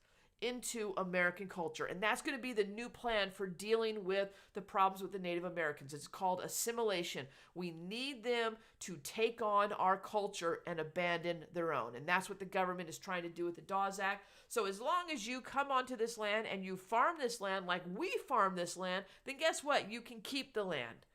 into American culture. And that's going to be the new plan for dealing with the problems with the Native Americans. It's called assimilation. We need them to take on our culture and abandon their own. And that's what the government is trying to do with the Dawes Act. So as long as you come onto this land and you farm this land like we farm this land, then guess what? You can keep the land.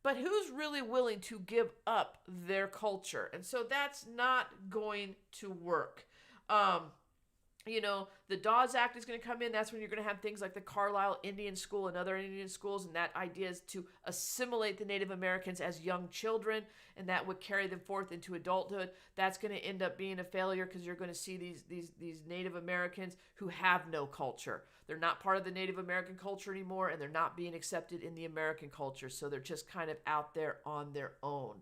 But who's really willing to give up their culture? And so that's not going to work. The Dawes Act is going to come in. That's when you're going to have things like the Carlisle Indian School and other Indian schools. And that idea is to assimilate the Native Americans as young children. And that would carry them forth into adulthood. That's going to end up being a failure because you're going to see these Native Americans who have no culture. They're not part of the Native American culture anymore, and they're not being accepted in the American culture. So they're just kind of out there on their own.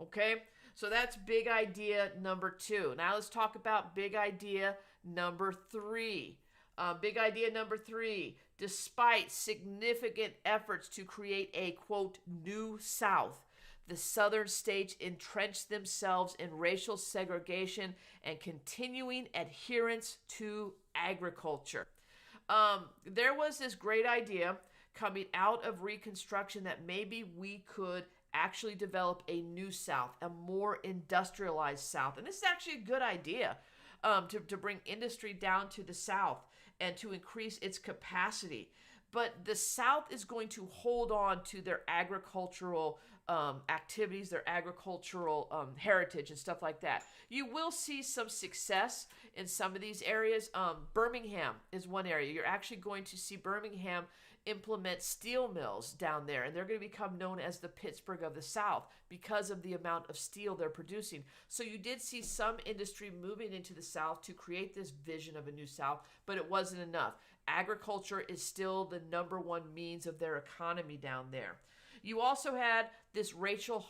Okay? So that's big idea number 2. Now let's talk about big idea number 3. Big idea number 3. Despite significant efforts to create a, quote, new South, the Southern states entrenched themselves in racial segregation and continuing adherence to agriculture. There was this great idea coming out of Reconstruction that maybe we could actually develop a new South, a more industrialized South. And this is actually a good idea to bring industry down to the South and to increase its capacity. But the South is going to hold on to their agricultural activities, their agricultural heritage and stuff like that. You will see some success in some of these areas. Birmingham is one area. You're actually going to see Birmingham implement steel mills down there, and they're going to become known as the Pittsburgh of the South because of the amount of steel they're producing. So you did see some industry moving into the South to create this vision of a new South, but it wasn't enough. Agriculture is still the number one means of their economy down there. You also had this racial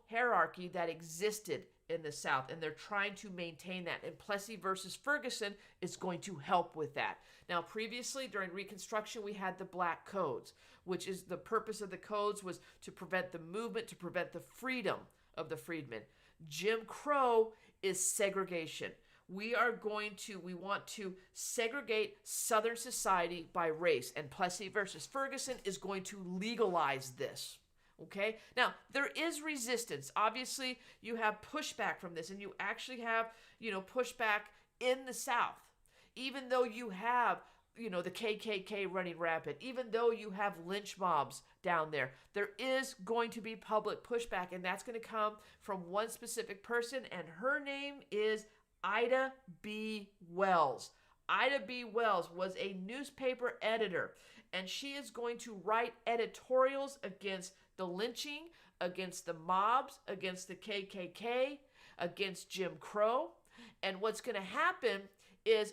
hierarchy that existed in the South, and they're trying to maintain that. And Plessy versus Ferguson is going to help with that. Now, previously, during Reconstruction, we had the Black Codes, which is the purpose of the codes was to prevent the movement, to prevent the freedom of the freedmen. Jim Crow is segregation. We want to segregate Southern society by race, and Plessy versus Ferguson is going to legalize this. Okay? Now, there is resistance. Obviously, you have pushback from this, and you actually have, pushback in the South. Even though you have, the KKK running rampant, even though you have lynch mobs down there, there is going to be public pushback, and that's going to come from one specific person, and her name is Ida B. Wells. Ida B. Wells was a newspaper editor, and she is going to write editorials against the lynching, against the mobs, against the KKK, against Jim Crow. And what's going to happen is,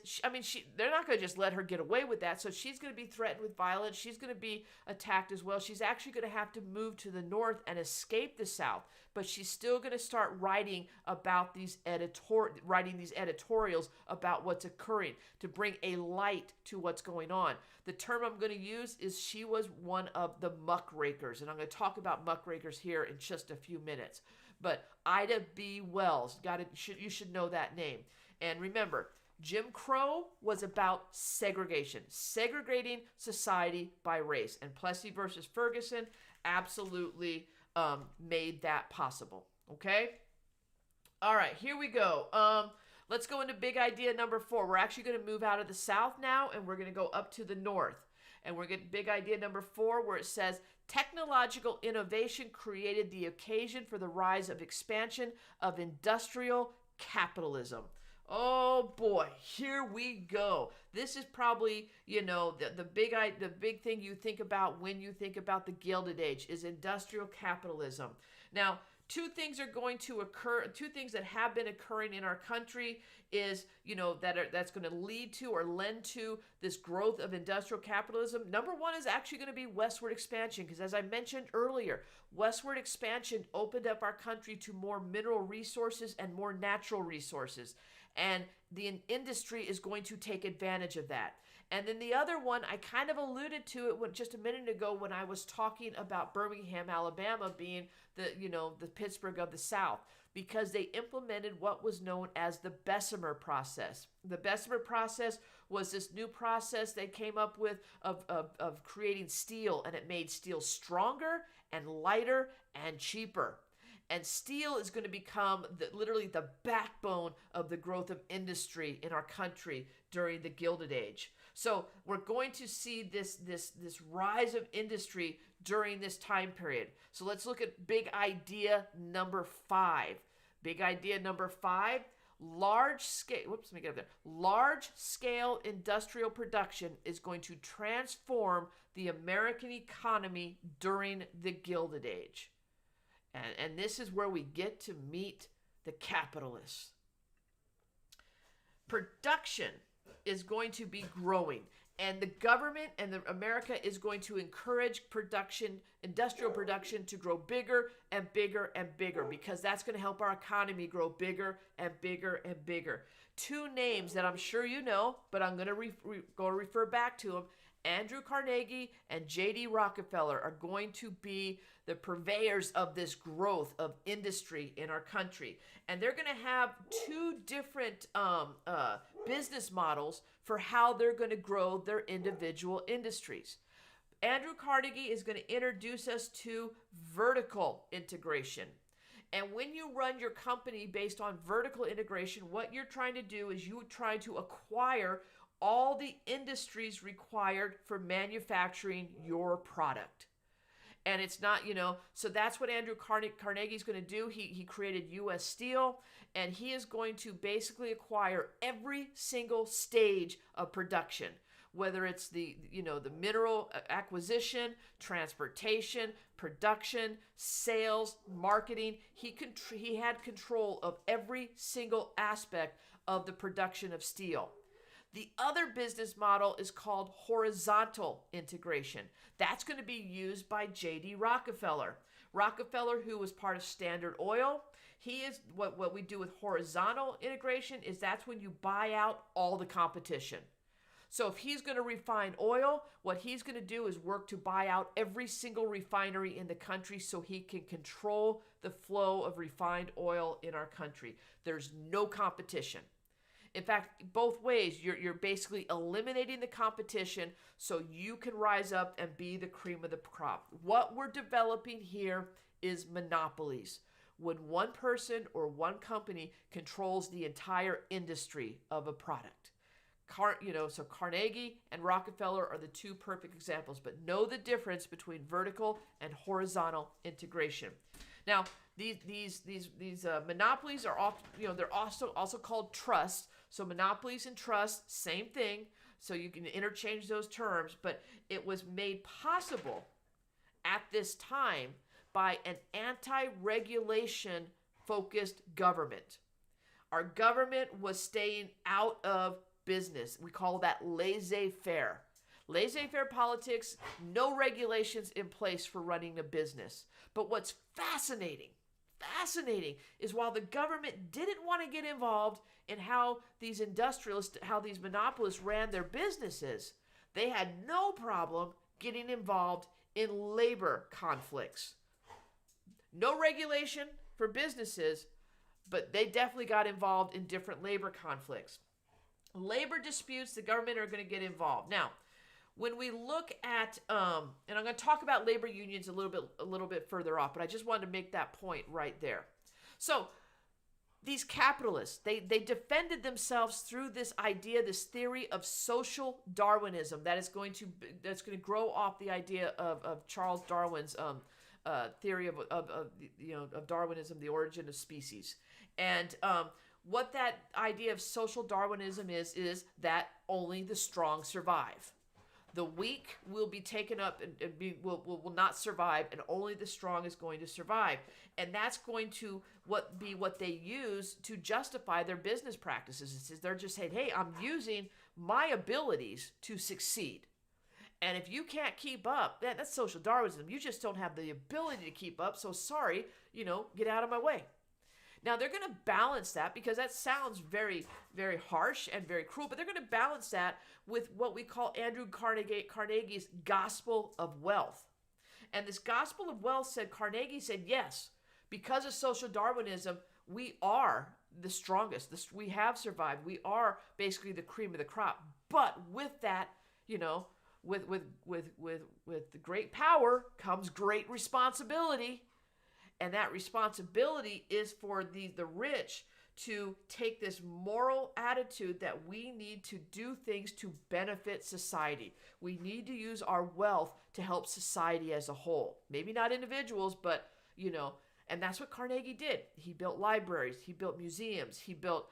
they're not going to just let her get away with that. So she's going to be threatened with violence. She's going to be attacked as well. She's actually going to have to move to the North and escape the South. But she's still going to start writing about these editorials about what's occurring to bring a light to what's going on. The term I'm going to use is she was one of the muckrakers. And I'm going to talk about muckrakers here in just a few minutes. But Ida B. Wells, you should know that name. And remember, Jim Crow was about segregation, segregating society by race. And Plessy versus Ferguson absolutely made that possible. Okay? All right, here we go. Let's go into big idea number 4. We're actually going to move out of the South now, and we're going to go up to the North. And we're getting big idea number 4, where it says, technological innovation created the occasion for the rise of expansion of industrial capitalism. Oh boy, here we go. This is probably, the big thing you think about when you think about the Gilded Age is industrial capitalism. Now, two things are going to occur. Two things that have been occurring in our country is, that's going to lead to or lend to this growth of industrial capitalism. Number one is actually going to be westward expansion, because as I mentioned earlier, westward expansion opened up our country to more mineral resources and more natural resources. And the industry is going to take advantage of that. And then the other one, I kind of alluded to it just a minute ago when I was talking about Birmingham, Alabama being the Pittsburgh of the South, because they implemented what was known as the Bessemer Process. The Bessemer Process was this new process they came up with of creating steel, and it made steel stronger and lighter and cheaper. And steel is going to become literally the backbone of the growth of industry in our country during the Gilded Age. So we're going to see this rise of industry during this time period. So let's look at big idea number 5. Big idea number 5, large scale industrial production is going to transform the American economy during the Gilded Age. And this is where we get to meet the capitalists. Production is going to be growing, and the government and America is going to encourage industrial production to grow bigger and bigger and bigger, because that's going to help our economy grow bigger and bigger and bigger. Two names that I'm sure you know, but I'm going to refer back to them. Andrew Carnegie and J.D. Rockefeller are going to be the purveyors of this growth of industry in our country. And they're going to have two different business models for how they're going to grow their individual industries. Andrew Carnegie is going to introduce us to vertical integration. And when you run your company based on vertical integration, what you're trying to do is you try to acquire all the industries required for manufacturing your product. And it's not, so that's what Andrew Carnegie's going to do. He created U.S. Steel, and he is going to basically acquire every single stage of production, whether it's the mineral acquisition, transportation, production, sales, marketing. He had control of every single aspect of the production of steel. The other business model is called horizontal integration. That's going to be used by J.D. Rockefeller. Rockefeller, who was part of Standard Oil, he is what we do with horizontal integration is that's when you buy out all the competition. So if he's going to refine oil, what he's going to do is work to buy out every single refinery in the country so he can control the flow of refined oil in our country. There's no competition. In fact, both ways, you're basically eliminating the competition so you can rise up and be the cream of the crop. What we're developing here is monopolies. When one person or one company controls the entire industry of a product. So Carnegie and Rockefeller are the two perfect examples, but know the difference between vertical and horizontal integration. Now, these monopolies are often, they're also called trusts. So monopolies and trusts, same thing. So you can interchange those terms, but it was made possible at this time by an anti-regulation focused government. Our government was staying out of business. We call that laissez-faire. Laissez-faire politics, no regulations in place for running a business. But what's fascinating is while the government didn't want to get involved in how these industrialists, how these monopolists ran their businesses, they had no problem getting involved in labor conflicts. No regulation for businesses, but they definitely got involved in different labor conflicts. Labor disputes, the government are going to get involved. Now, when we look at, and I'm going to talk about labor unions a little bit further off, but I just wanted to make that point right there. So these capitalists, they defended themselves through this idea, this theory of social Darwinism that's going to grow off the idea of Charles Darwin's theory of Darwinism, the origin of species, and what that idea of social Darwinism is that only the strong survive. The weak will be taken up and will not survive, and only the strong is going to survive. And that's going to be what they use to justify their business practices. They're just saying, hey, I'm using my abilities to succeed. And if you can't keep up, that's social Darwinism. You just don't have the ability to keep up, so sorry, get out of my way. Now, they're going to balance that because that sounds very, very harsh and very cruel, but they're going to balance that with what we call Andrew Carnegie's gospel of wealth. And this gospel of wealth Carnegie said, yes, because of social Darwinism, we are the strongest. We have survived. We are basically the cream of the crop. But with that, with the great power comes great responsibility. And that responsibility is for the rich to take this moral attitude that we need to do things to benefit society. We need to use our wealth to help society as a whole. Maybe not individuals, but, and that's what Carnegie did. He built libraries, he built museums, he built,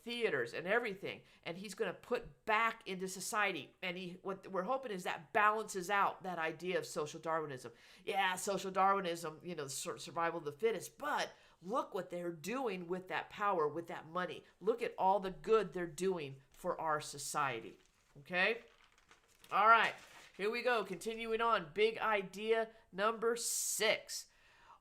theaters and everything. And he's going to put back into society. And what we're hoping is that balances out that idea of social Darwinism. Yeah, social Darwinism, survival of the fittest. But look what they're doing with that power, with that money. Look at all the good they're doing for our society. Okay? All right, here we go. Continuing on. Big idea number 6.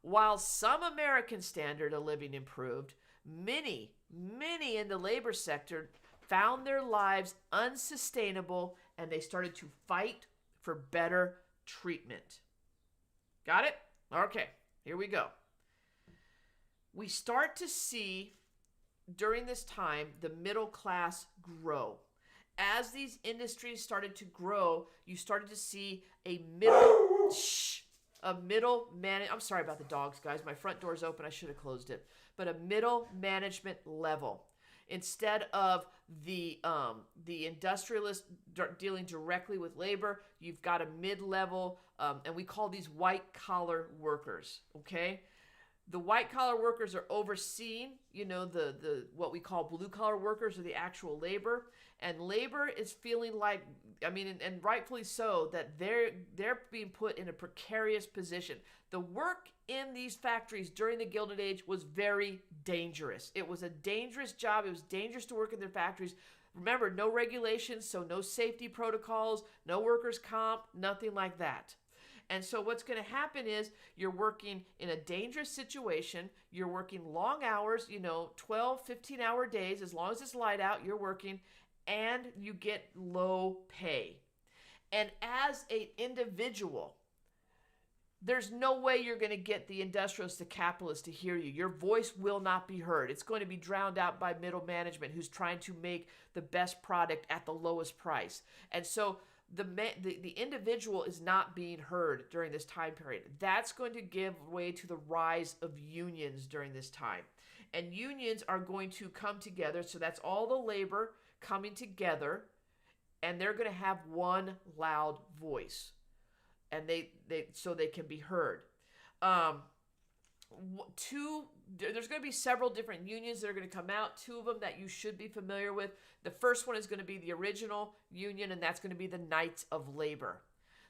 While some American standard of living improved, many in the labor sector found their lives unsustainable, and they started to fight for better treatment. Got it? Okay, here we go. We start to see during this time the middle class grow. As these industries started to grow, you started to see a middle I'm sorry about the dogs, guys. My front door's open. I should have closed it. But a middle management level. Instead of the industrialist dealing directly with labor, you've got a mid-level, and we call these white-collar workers, okay? The white-collar workers are overseeing, the what we call blue-collar workers, or the actual labor. And labor is feeling like, and rightfully so, that they're being put in a precarious position. The work in these factories during the Gilded Age was very dangerous. It was a dangerous job. It was dangerous to work in their factories. Remember, no regulations, so no safety protocols, no workers' comp, nothing like that. And so what's going to happen is you're working in a dangerous situation. You're working long hours, 12, 15-hour days. As long as it's light out, you're working, and you get low pay. And as an individual, there's no way you're going to get the industrialists, the capitalists to hear you. Your voice will not be heard. It's going to be drowned out by middle management who's trying to make the best product at the lowest price. And so the individual is not being heard during this time period. That's going to give way to the rise of unions during this time. And unions are going to come together. So that's all the labor coming together, and they're going to have one loud voice, and so they can be heard. There's going to be several different unions that are going to come out. Two of them that you should be familiar with. The first one is going to be the original union, and that's going to be the Knights of Labor.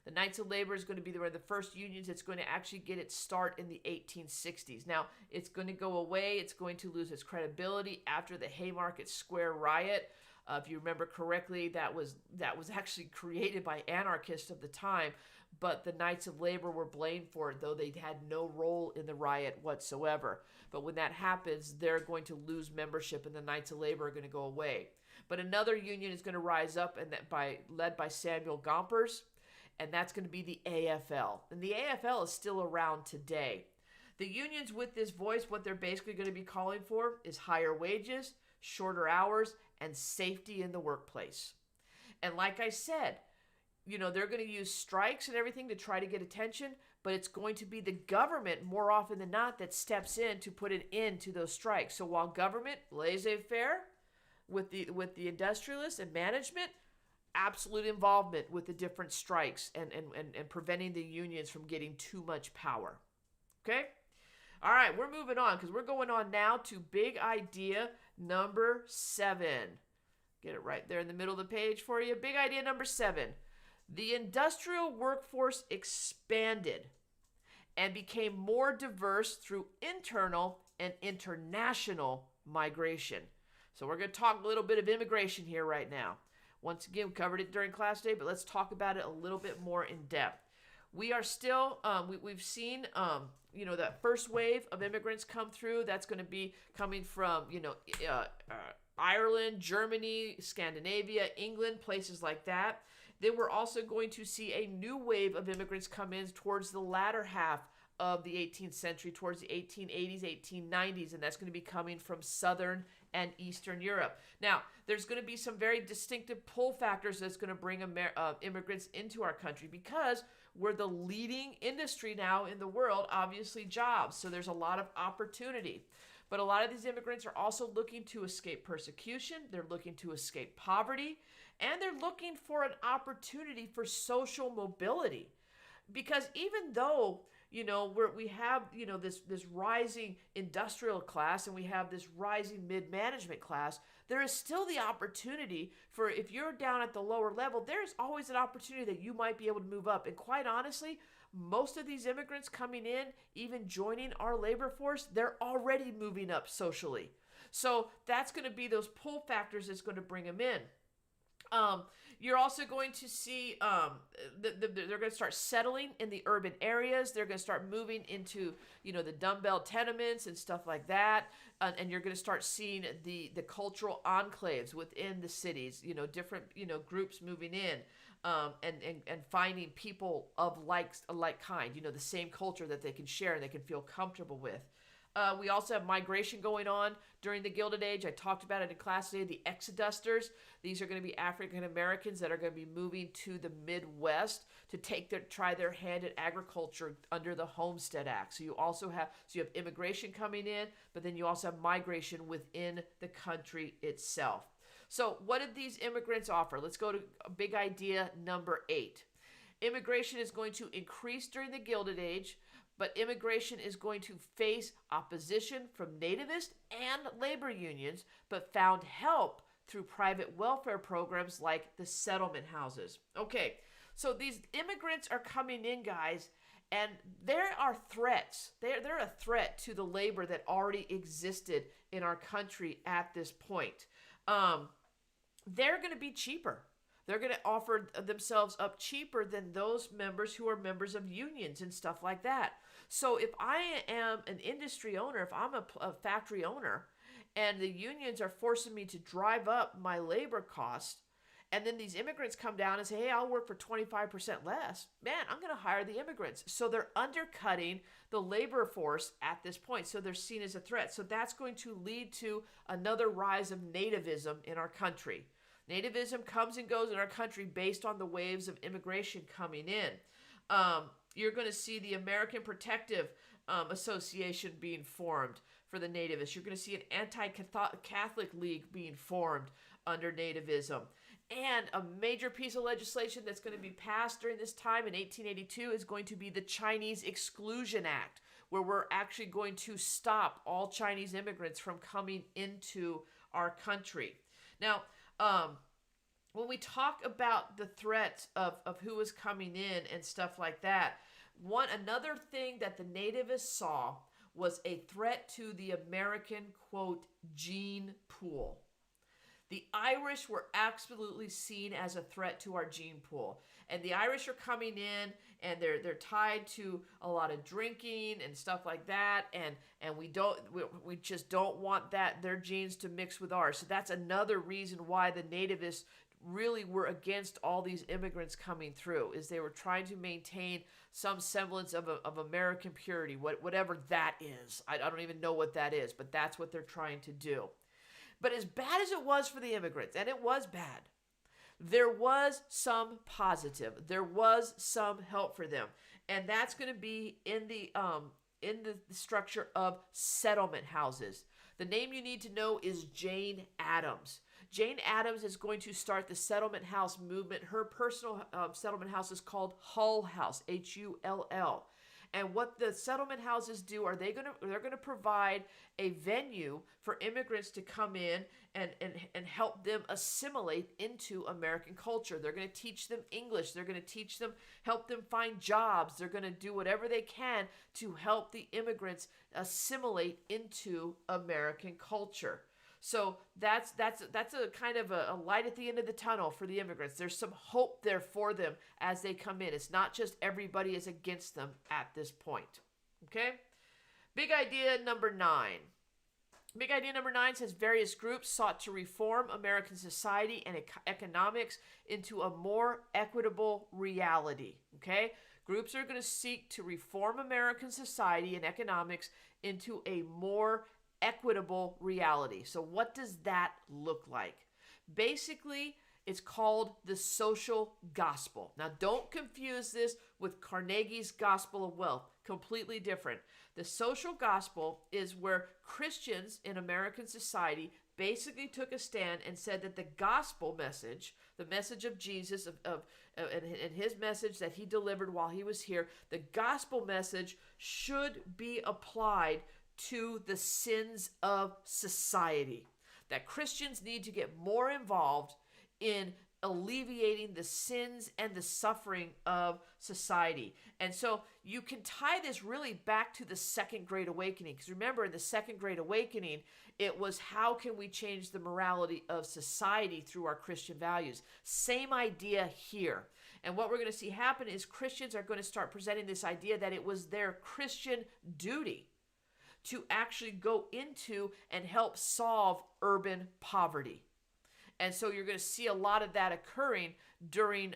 The Knights of Labor is going to be one of the first unions that's going to actually get its start in the 1860s. Now, it's going to go away. It's going to lose its credibility after the Haymarket Square riot. If you remember correctly, that was actually created by anarchists of the time, but the Knights of Labor were blamed for it, though they had no role in the riot whatsoever. But when that happens, they're going to lose membership, and the Knights of Labor are going to go away. But another union is going to rise up, and led by Samuel Gompers, and that's going to be the AFL. And the AFL is still around today. The unions with this voice, what they're basically going to be calling for is higher wages, shorter hours, and safety in the workplace. And like I said, they're going to use strikes and everything to try to get attention, but it's going to be the government more often than not that steps in to put an end to those strikes. So while government, laissez-faire with the industrialists and management, absolute involvement with the different strikes and preventing the unions from getting too much power. Okay? All right, we're moving on because we're going on now to big idea number 7. Get it right there in the middle of the page for you. Big idea number 7. The industrial workforce expanded and became more diverse through internal and international migration. So we're going to talk a little bit of immigration here right now. Once again, we covered it during class day, but let's talk about it a little bit more in depth. We are still, we've seen, that first wave of immigrants come through. That's going to be coming from, Ireland, Germany, Scandinavia, England, places like that. Then we're also going to see a new wave of immigrants come in towards the latter half of the 18th century, towards the 1880s, 1890s, and that's going to be coming from Southern and Eastern Europe. Now, there's going to be some very distinctive pull factors that's going to bring immigrants into our country because we're the leading industry now in the world, obviously jobs. So there's a lot of opportunity. But a lot of these immigrants are also looking to escape persecution. They're looking to escape poverty. And they're looking for an opportunity for social mobility. Because even though, we have, this rising industrial class and we have this rising mid-management class, there is still the opportunity for, if you're down at the lower level, there's always an opportunity that you might be able to move up. And quite honestly, most of these immigrants coming in, even joining our labor force, they're already moving up socially. So that's going to be those pull factors that's going to bring them in. You're also going to see they're going to start settling in the urban areas. They're going to start moving into, the dumbbell tenements and stuff like that. And you're going to start seeing the cultural enclaves within the cities, different, groups moving in and finding people of like kind, the same culture that they can share and they can feel comfortable with. We also have migration going on during the Gilded Age. I talked about it in class today, the exodusters. These are going to be African Americans that are going to be moving to the Midwest to try their hand at agriculture under the Homestead Act. So you have immigration coming in, but then you also have migration within the country itself. So what did these immigrants offer? Let's go to big idea number 8. Immigration is going to increase during the Gilded Age, but immigration is going to face opposition from nativist and labor unions, but found help through private welfare programs like the settlement houses. Okay, so these immigrants are coming in, guys, and there are threats. They're a threat to the labor that already existed in our country at this point. They're going to be cheaper. They're going to offer themselves up cheaper than those members who are members of unions and stuff like that. So if I am an industry owner, if I'm a factory owner, and the unions are forcing me to drive up my labor costs, and then these immigrants come down and say, hey, I'll work for 25% less, man, I'm going to hire the immigrants. So they're undercutting the labor force at this point. So they're seen as a threat. So that's going to lead to another rise of nativism in our country. Nativism comes and goes in our country based on the waves of immigration coming in. You're going to see the American Protective Association being formed for the nativists. You're going to see an anti-Catholic league being formed under nativism. And a major piece of legislation that's going to be passed during this time in 1882 is going to be the Chinese Exclusion Act, where we're actually going to stop all Chinese immigrants from coming into our country. Now, when we talk about the threats of who is coming in and stuff like that, another thing that the nativists saw was a threat to the American, quote, gene pool. The Irish were absolutely seen as a threat to our gene pool. And the Irish are coming in, and they're tied to a lot of drinking and stuff like that, and we just don't want their genes to mix with ours. So that's another reason why the nativists really were against all these immigrants coming through, is they were trying to maintain some semblance of American purity, whatever that is. I don't even know what that is, but that's what they're trying to do. But as bad as it was for the immigrants, and it was bad, there was some positive. There was some help for them. And that's going to be in the structure of settlement houses. The name you need to know is Jane Addams. Jane Addams is going to start the settlement house movement. Her personal settlement house is called Hull House, Hull. And what the settlement houses do are they're going to provide a venue for immigrants to come in and help them assimilate into American culture. They're going to teach them English. They're going to help them find jobs. They're going to do whatever they can to help the immigrants assimilate into American culture. So that's a kind of a light at the end of the tunnel for the immigrants. There's some hope there for them as they come in. It's not just everybody is against them at this point. Okay? Big idea number 9. Big idea number 9 says various groups sought to reform American society and economics into a more equitable reality. Okay? Groups are going to seek to reform American society and economics into a more equitable reality. So what does that look like? Basically, it's called the social gospel. Now, don't confuse this with Carnegie's gospel of wealth. Completely different. The social gospel is where Christians in American society basically took a stand and said that the gospel message, the message of Jesus, and his message that he delivered while he was here, the gospel message should be applied to the sins of society. That Christians need to get more involved in alleviating the sins and the suffering of society. And so you can tie this really back to the Second Great Awakening. Because remember, in the Second Great Awakening, it was how can we change the morality of society through our Christian values. Same idea here. And what we're going to see happen is Christians are going to start presenting this idea that it was their Christian duty to actually go into and help solve urban poverty. And so you're going to see a lot of that occurring during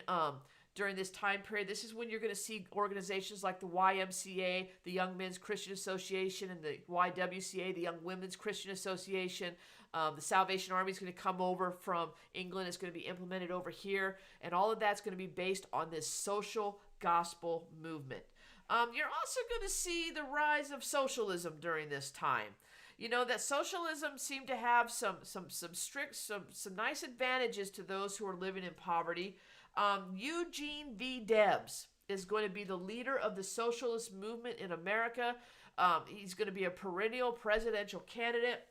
during this time period. This is when you're going to see organizations like the YMCA, the Young Men's Christian Association, and the YWCA, the Young Women's Christian Association. The Salvation Army is going to come over from England. It's going to be implemented over here. And all of that's going to be based on this social gospel movement. You're also going to see the rise of socialism during this time. You know, that socialism seemed to have some nice advantages to those who are living in poverty. Eugene V. Debs is going to be the leader of the socialist movement in America. He's going to be a perennial presidential candidate,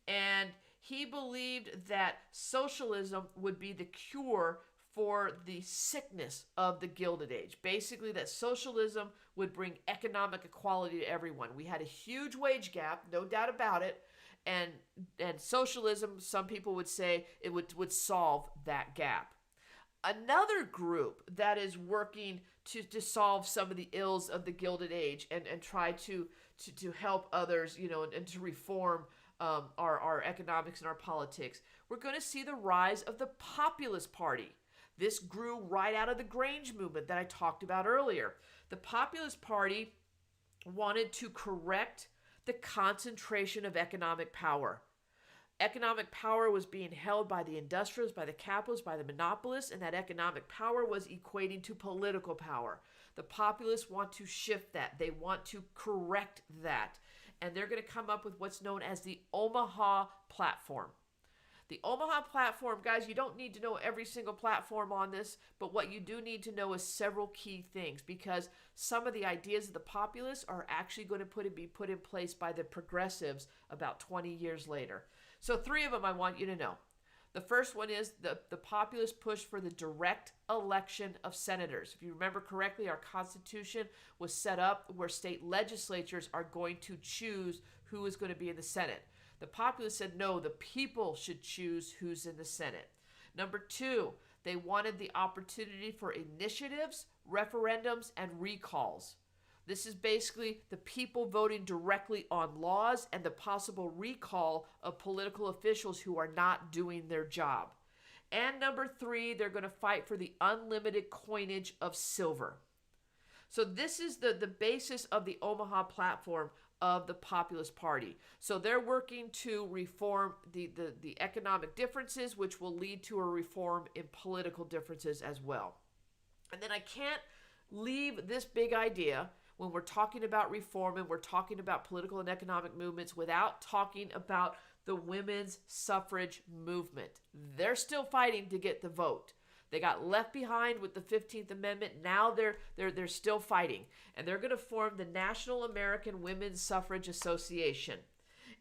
and he believed that socialism would be the cure for the sickness of the Gilded Age. Basically, that socialism would bring economic equality to everyone. We had a huge wage gap, no doubt about it, and socialism, some people would say, it would solve that gap. Another group that is working to solve some of the ills of the Gilded Age and try to help others, you know, and to reform our economics and our politics, we're going to see the rise of the Populist Party. This grew right out of the Grange movement that I talked about earlier. The Populist Party wanted to correct the concentration of economic power. Economic power was being held by the industrialists, by the capitalists, by the monopolists, and that economic power was equating to political power. The populists want to shift that. They want to correct that. And they're going to come up with what's known as the Omaha Platform. The Omaha Platform, guys, you don't need to know every single platform on this, but what you do need to know is several key things, because some of the ideas of the populists are actually going to be put in place by the progressives about 20 years later. So 3 of them I want you to know. The first one is the populist push for the direct election of senators. If you remember correctly, our Constitution was set up where state legislatures are going to choose who is going to be in the Senate. The populists said, no, the people should choose who's in the Senate. Number 2, they wanted the opportunity for initiatives, referendums, and recalls. This is basically the people voting directly on laws and the possible recall of political officials who are not doing their job. And number 3, they're going to fight for the unlimited coinage of silver. So this is the basis of the Omaha Platform of the Populist Party. So they're working to reform the economic differences, which will lead to a reform in political differences as well. And then I can't leave this big idea when we're talking about reform and we're talking about political and economic movements without talking about the women's suffrage movement. They're still fighting to get the vote. They got left behind with the 15th Amendment. Now they're still fighting. And they're going to form the National American Women's Suffrage Association.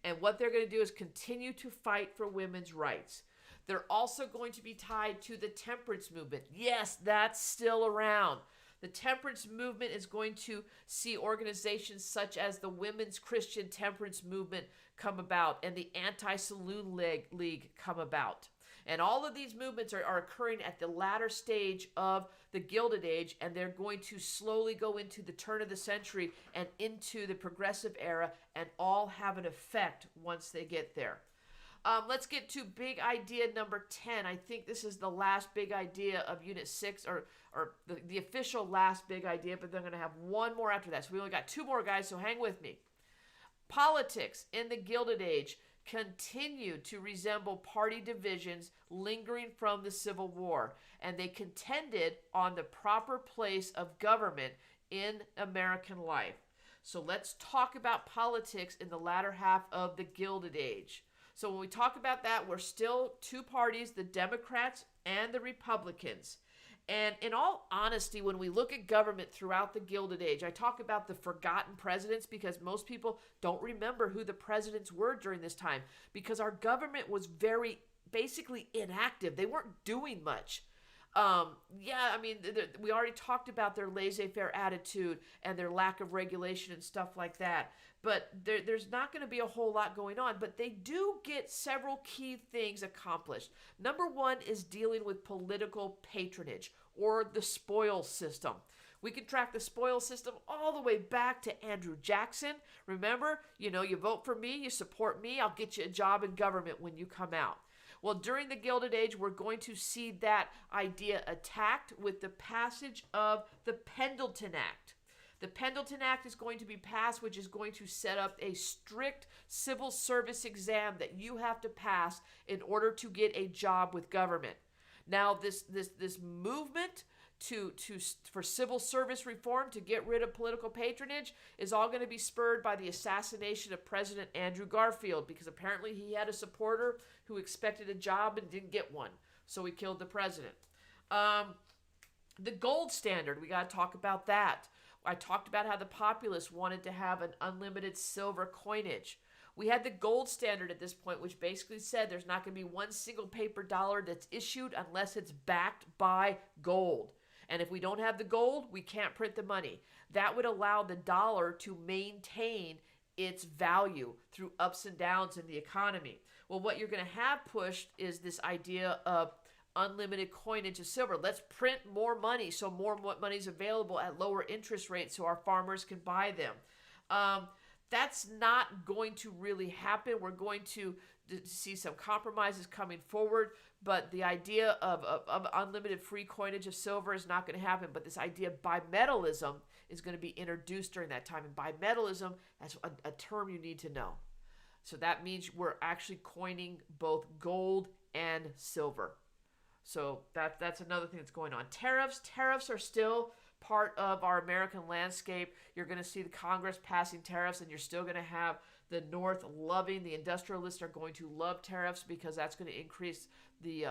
And what they're going to do is continue to fight for women's rights. They're also going to be tied to the temperance movement. Yes, that's still around. The temperance movement is going to see organizations such as the Women's Christian Temperance Movement come about and the Anti-Saloon League come about. And all of these movements are occurring at the latter stage of the Gilded Age, and they're going to slowly go into the turn of the century and into the progressive era, and all have an effect once they get there. Let's get to big idea number 10. I think this is the last big idea of Unit 6, or the official last big idea, but they're going to have one more after that. So we only got 2 more, guys, so hang with me. Politics in the Gilded Age continue to resemble party divisions lingering from the Civil War, and they contended on the proper place of government in American life. So let's talk about politics in the latter half of the Gilded Age. So when we talk about that, we're still 2 parties, the Democrats and the Republicans. And in all honesty, when we look at government throughout the Gilded Age, I talk about the forgotten presidents because most people don't remember who the presidents were during this time, because our government was very basically inactive. They weren't doing much. We already talked about their laissez-faire attitude and their lack of regulation and stuff like that. But there's not going to be a whole lot going on. But they do get several key things accomplished. Number 1 is dealing with political patronage, or the spoil system. We can track the spoil system all the way back to Andrew Jackson. Remember, you vote for me, you support me, I'll get you a job in government when you come out. Well, during the Gilded Age, we're going to see that idea attacked with the passage of the Pendleton Act. The Pendleton Act is going to be passed, which is going to set up a strict civil service exam that you have to pass in order to get a job with government. Now, this movement for civil service reform, to get rid of political patronage, is all going to be spurred by the assassination of President Andrew Garfield, because apparently he had a supporter who expected a job and didn't get one, so he killed the president. The gold standard, we got to talk about that. I talked about how the populists wanted to have an unlimited silver coinage. We had the gold standard at this point, which basically said there's not going to be one single paper dollar that's issued unless it's backed by gold. And if we don't have the gold, we can't print the money. That would allow the dollar to maintain its value through ups and downs in the economy. Well, what you're going to have pushed is this idea of unlimited coinage of silver. Let's print more money so more money is available at lower interest rates so our farmers can buy them. That's not going to really happen. We're going to see some compromises coming forward, but the idea of unlimited free coinage of silver is not going to happen. But this idea of bimetallism is going to be introduced during that time. And bimetallism, that's a term you need to know. So that means we're actually coining both gold and silver. So that's another thing that's going on. Tariffs are still part of our American landscape. You're going to see the Congress passing tariffs, and you're still going to have the North loving. The industrialists are going to love tariffs because that's going to increase the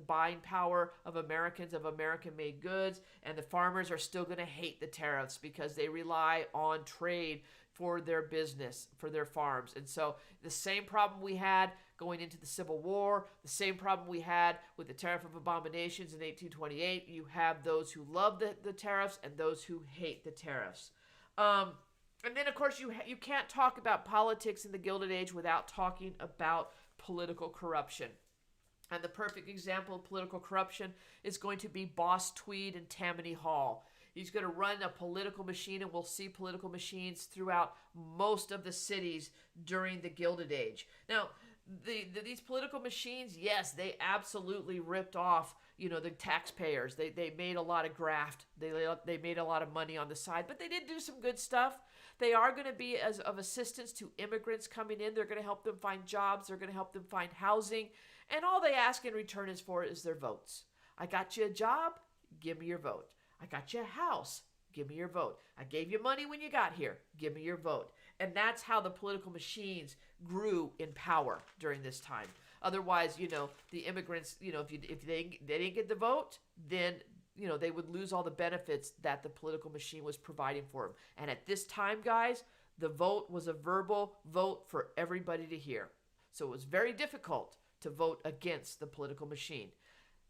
buying power of Americans, of American-made goods. And the farmers are still going to hate the tariffs because they rely on trade for their business, for their farms. And so the same problem we had going into the Civil War, the same problem we had with the Tariff of Abominations in 1828, you have those who love the tariffs and those who hate the tariffs. And then, of course, you can't talk about politics in the Gilded Age without talking about political corruption. And the perfect example of political corruption is going to be Boss Tweed and Tammany Hall. He's going to run a political machine, and we'll see political machines throughout most of the cities during the Gilded Age. Now, these political machines, yes, they absolutely ripped off, the taxpayers. They made a lot of graft. They made a lot of money on the side, but they did do some good stuff. They are going to be of assistance to immigrants coming in. They're going to help them find jobs. They're going to help them find housing. And all they ask in return is their votes. I got you a job, give me your vote. I got you a house, give me your vote. I gave you money when you got here, give me your vote. And that's how the political machines grew in power during this time. Otherwise, the immigrants, if they didn't get the vote, then, they would lose all the benefits that the political machine was providing for them. And at this time, guys, the vote was a verbal vote for everybody to hear. So it was very difficult to vote against the political machine.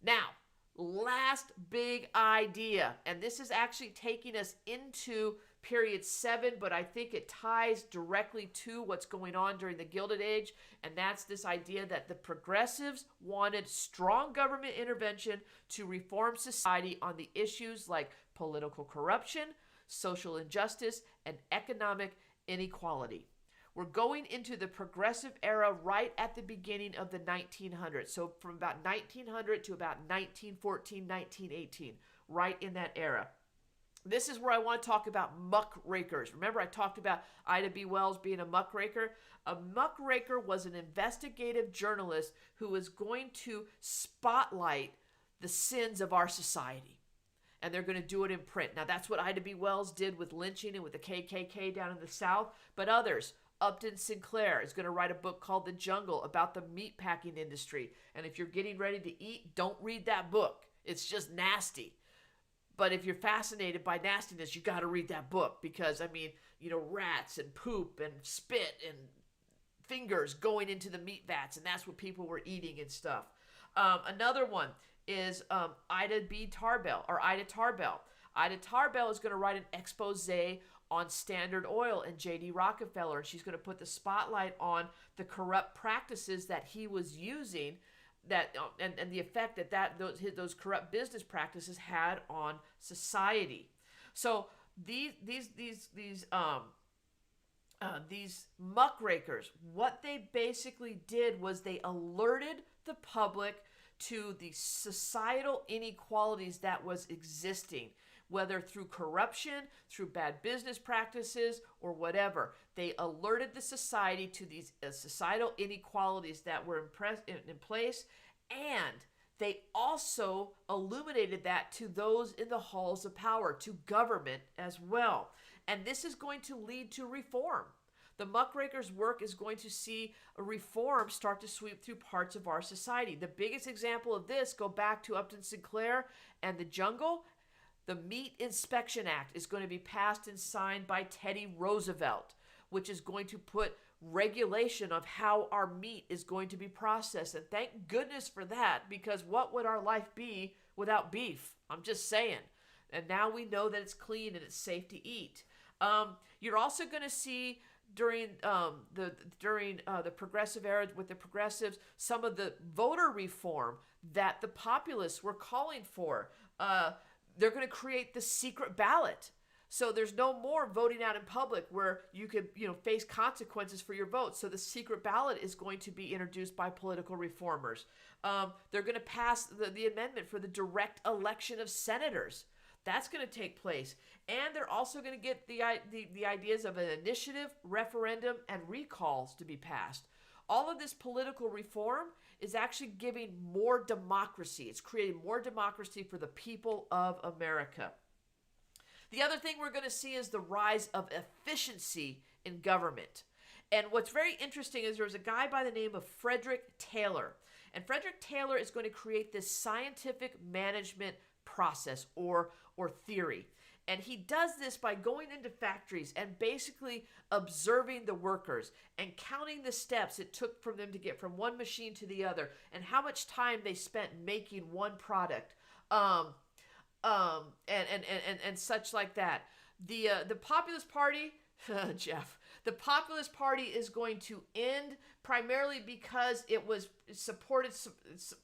Now, last big idea, and this is actually taking us into period 7, but I think it ties directly to what's going on during the Gilded Age, and that's this idea that the progressives wanted strong government intervention to reform society on the issues like political corruption, social injustice, and economic inequality. We're going into the progressive era right at the beginning of the 1900s. So from about 1900 to about 1914, 1918, right in that era. This is where I want to talk about muckrakers. Remember, I talked about Ida B. Wells being a muckraker? A muckraker was an investigative journalist who was going to spotlight the sins of our society. And they're going to do it in print. Now, that's what Ida B. Wells did with lynching and with the KKK down in the South. But others, Upton Sinclair is going to write a book called The Jungle about the meatpacking industry. And if you're getting ready to eat, don't read that book. It's just nasty. But if you're fascinated by nastiness, you got to read that book because, rats and poop and spit and fingers going into the meat vats, and that's what people were eating and stuff. Another one is Ida Tarbell. Ida Tarbell is going to write an expose on Standard Oil and J.D. Rockefeller, and she's going to put the spotlight on the corrupt practices that he was using, and the effect that those corrupt business practices had on society. So these muckrakers, what they basically did was they alerted the public to the societal inequalities that was existing, whether through corruption, through bad business practices, or whatever. They alerted the society to these societal inequalities that were in place, and they also illuminated that to those in the halls of power, to government as well. And this is going to lead to reform. The muckrakers' work is going to see a reform start to sweep through parts of our society. The biggest example of this, go back to Upton Sinclair and the jungle. The Meat Inspection Act is going to be passed and signed by Teddy Roosevelt, which is going to put regulation of how our meat is going to be processed. And thank goodness for that, because what would our life be without beef? I'm just saying. And now we know that it's clean and it's safe to eat. You're also going to see during the progressive era with the progressives, some of the voter reform that the populists were calling for. They're going to create the secret ballot. So there's no more voting out in public where you could, face consequences for your vote. So the secret ballot is going to be introduced by political reformers. They're going to pass the amendment for the direct election of senators. That's going to take place. And they're also going to get the ideas of an initiative, referendum, and recalls to be passed. All of this political reform is actually giving more democracy. It's creating more democracy for the people of America. The other thing we're going to see is the rise of efficiency in government. And what's very interesting is there's a guy by the name of Frederick Taylor. And Frederick Taylor is going to create this scientific management process or theory. And he does this by going into factories and basically observing the workers and counting the steps it took for them to get from one machine to the other and how much time they spent making one product, and such like that. The Populist Party, Jeff, the Populist Party is going to end primarily because it was supported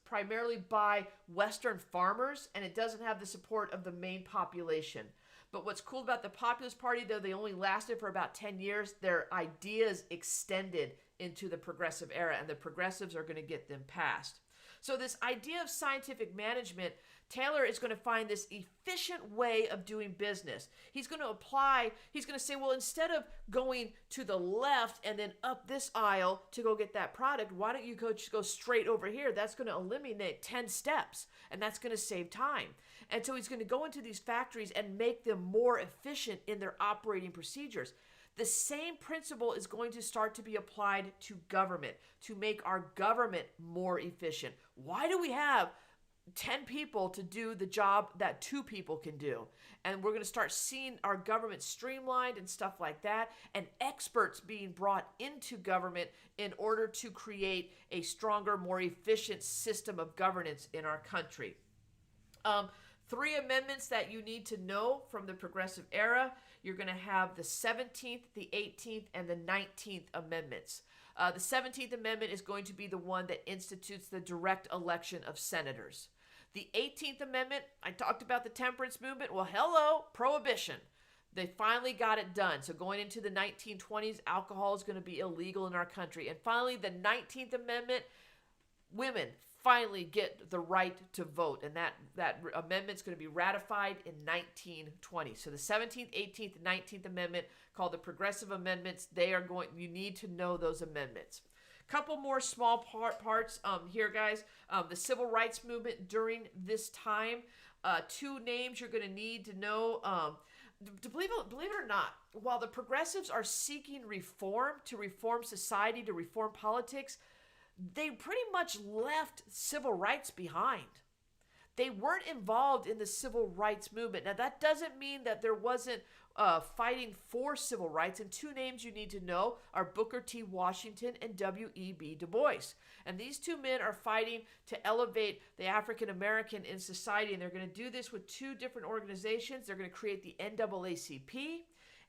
primarily by Western farmers, and it doesn't have the support of the main population. But what's cool about the Populist Party, though they only lasted for about 10 years, their ideas extended into the progressive era, and the progressives are going to get them passed. So this idea of scientific management, Taylor is going to find this efficient way of doing business. He's going to say, well, instead of going to the left and then up this aisle to go get that product, why don't you just go straight over here? That's going to eliminate 10 steps, and that's going to save time. And so he's going to go into these factories and make them more efficient in their operating procedures. The same principle is going to start to be applied to government, to make our government more efficient. Why do we have 10 people to do the job that 2 people can do? And we're going to start seeing our government streamlined and stuff like that, and experts being brought into government in order to create a stronger, more efficient system of governance in our country. 3 amendments that you need to know from the progressive era. You're going to have the 17th, the 18th, and the 19th amendments. The 17th Amendment is going to be the one that institutes the direct election of senators. The 18th Amendment, I talked about the temperance movement. Well, hello, prohibition. They finally got it done. So going into the 1920s, alcohol is going to be illegal in our country. And finally, the 19th Amendment, women finally get the right to vote. And that amendment's going to be ratified in 1920. So the 17th, 18th, and 19th Amendment, called the Progressive Amendments, you need to know those amendments. Couple more small parts here, guys. The Civil Rights Movement during this time. 2 names you're going to need to know. To believe it or not, while the progressives are seeking reform, to reform society, to reform politics, they pretty much left civil rights behind. They weren't involved in the civil rights movement. Now, that doesn't mean that there wasn't fighting for civil rights. And 2 names you need to know are Booker T. Washington and W.E.B. Du Bois. And these 2 men are fighting to elevate the African American in society. And they're going to do this with 2 different organizations. They're going to create the NAACP.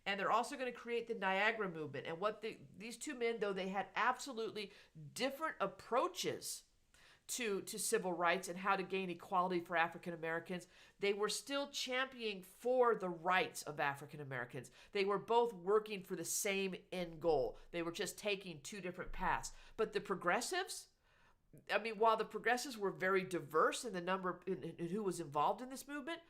And they're also going to create the Niagara Movement. And these 2 men, though they had absolutely different approaches to civil rights and how to gain equality for African Americans, they were still championing for the rights of African Americans. They were both working for the same end goal. They were just taking 2 different paths. But the progressives, I mean, while the progressives were very diverse in the number in who was involved in this movement,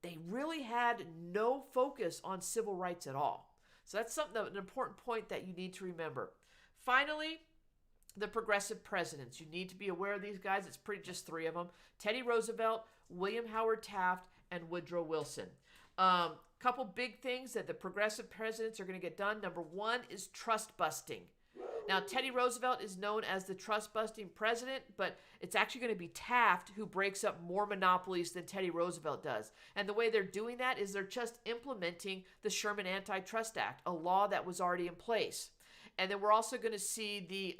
they really had no focus on civil rights at all. So that's an important point that you need to remember. Finally, the progressive presidents. You need to be aware of these guys. It's just three of them: Teddy Roosevelt, William Howard Taft, and Woodrow Wilson. Couple big things that the progressive presidents are going to get done. Number one is trust busting. Now, Teddy Roosevelt is known as the trust-busting president, but it's actually going to be Taft who breaks up more monopolies than Teddy Roosevelt does. And the way they're doing that is they're just implementing the Sherman Antitrust Act, a law that was already in place. And then we're also going to see the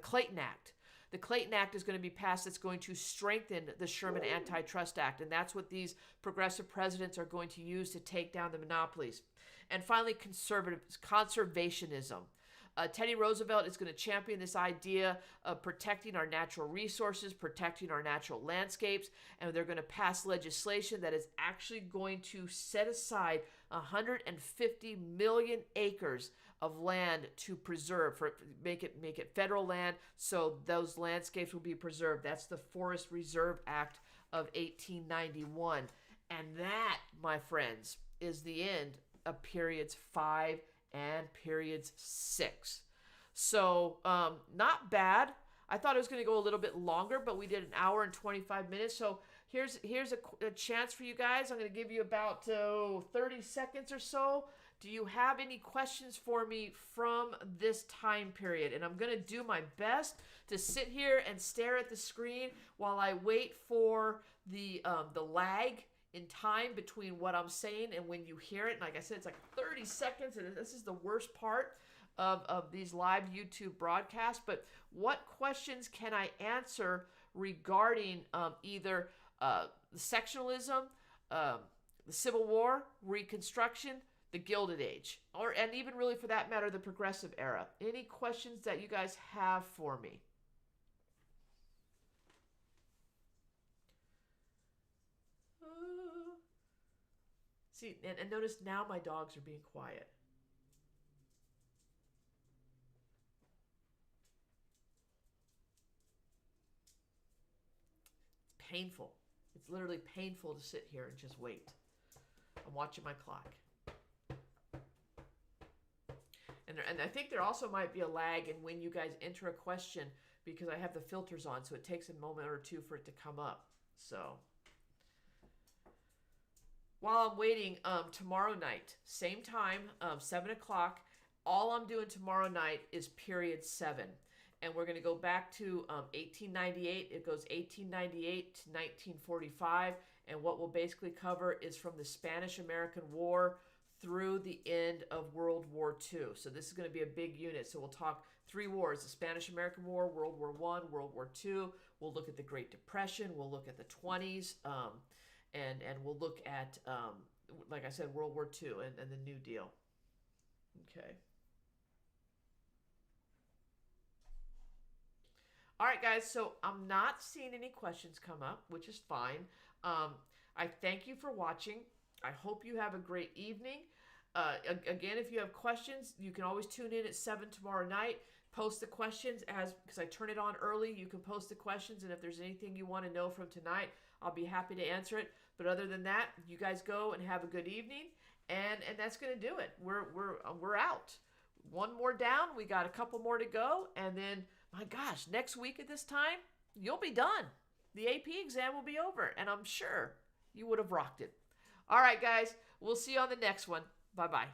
Clayton Act. The Clayton Act is going to be passed that's going to strengthen the Sherman Antitrust Act, and that's what these progressive presidents are going to use to take down the monopolies. And finally, conservationism. Teddy Roosevelt is going to champion this idea of protecting our natural resources, protecting our natural landscapes, and they're going to pass legislation that is actually going to set aside 150 million acres of land to preserve, make it federal land, so those landscapes will be preserved. That's the Forest Reserve Act of 1891. And that, my friends, is the end of periods 5 and periods 6. So not bad. I thought it was going to go a little bit longer, but we did an hour and 25 minutes. So here's a chance for you guys. I'm going to give you about 30 seconds or so. Do you have any questions for me from this time period? And I'm going to do my best to sit here and stare at the screen while I wait for the lag in time between what I'm saying and when you hear it. And like I said, it's like 30 seconds, and this is the worst part of these live YouTube broadcasts. But what questions can I answer regarding either the sectionalism, the Civil War, Reconstruction, the Gilded Age, and even really for that matter, the Progressive Era? Any questions that you guys have for me? See, and notice now my dogs are being quiet. It's painful. It's literally painful to sit here and just wait. I'm watching my clock. And I think there also might be a lag in when you guys enter a question because I have the filters on, so it takes a moment or two for it to come up. So while I'm waiting, tomorrow night, same time, 7 o'clock, all I'm doing tomorrow night is period 7. And we're going to go back to 1898. It goes 1898 to 1945. And what we'll basically cover is from the Spanish-American War through the end of World War II. So this is going to be a big unit. So we'll talk 3 wars: the Spanish-American War, World War I, World War II. We'll look at the Great Depression. We'll look at the 20s. And we'll look at, like I said, World War II and the New Deal. Okay. All right, guys, so I'm not seeing any questions come up, which is fine. I thank you for watching. I hope you have a great evening. Again, if you have questions, you can always tune in at 7 tomorrow night. Post the questions because I turn it on early. You can post the questions, and if there's anything you want to know from tonight, I'll be happy to answer it. But other than that, you guys go and have a good evening, and that's going to do it. We're out. One more down. We got a couple more to go, and then, my gosh, next week at this time, you'll be done. The AP exam will be over, and I'm sure you would have rocked it. All right, guys, we'll see you on the next one. Bye-bye.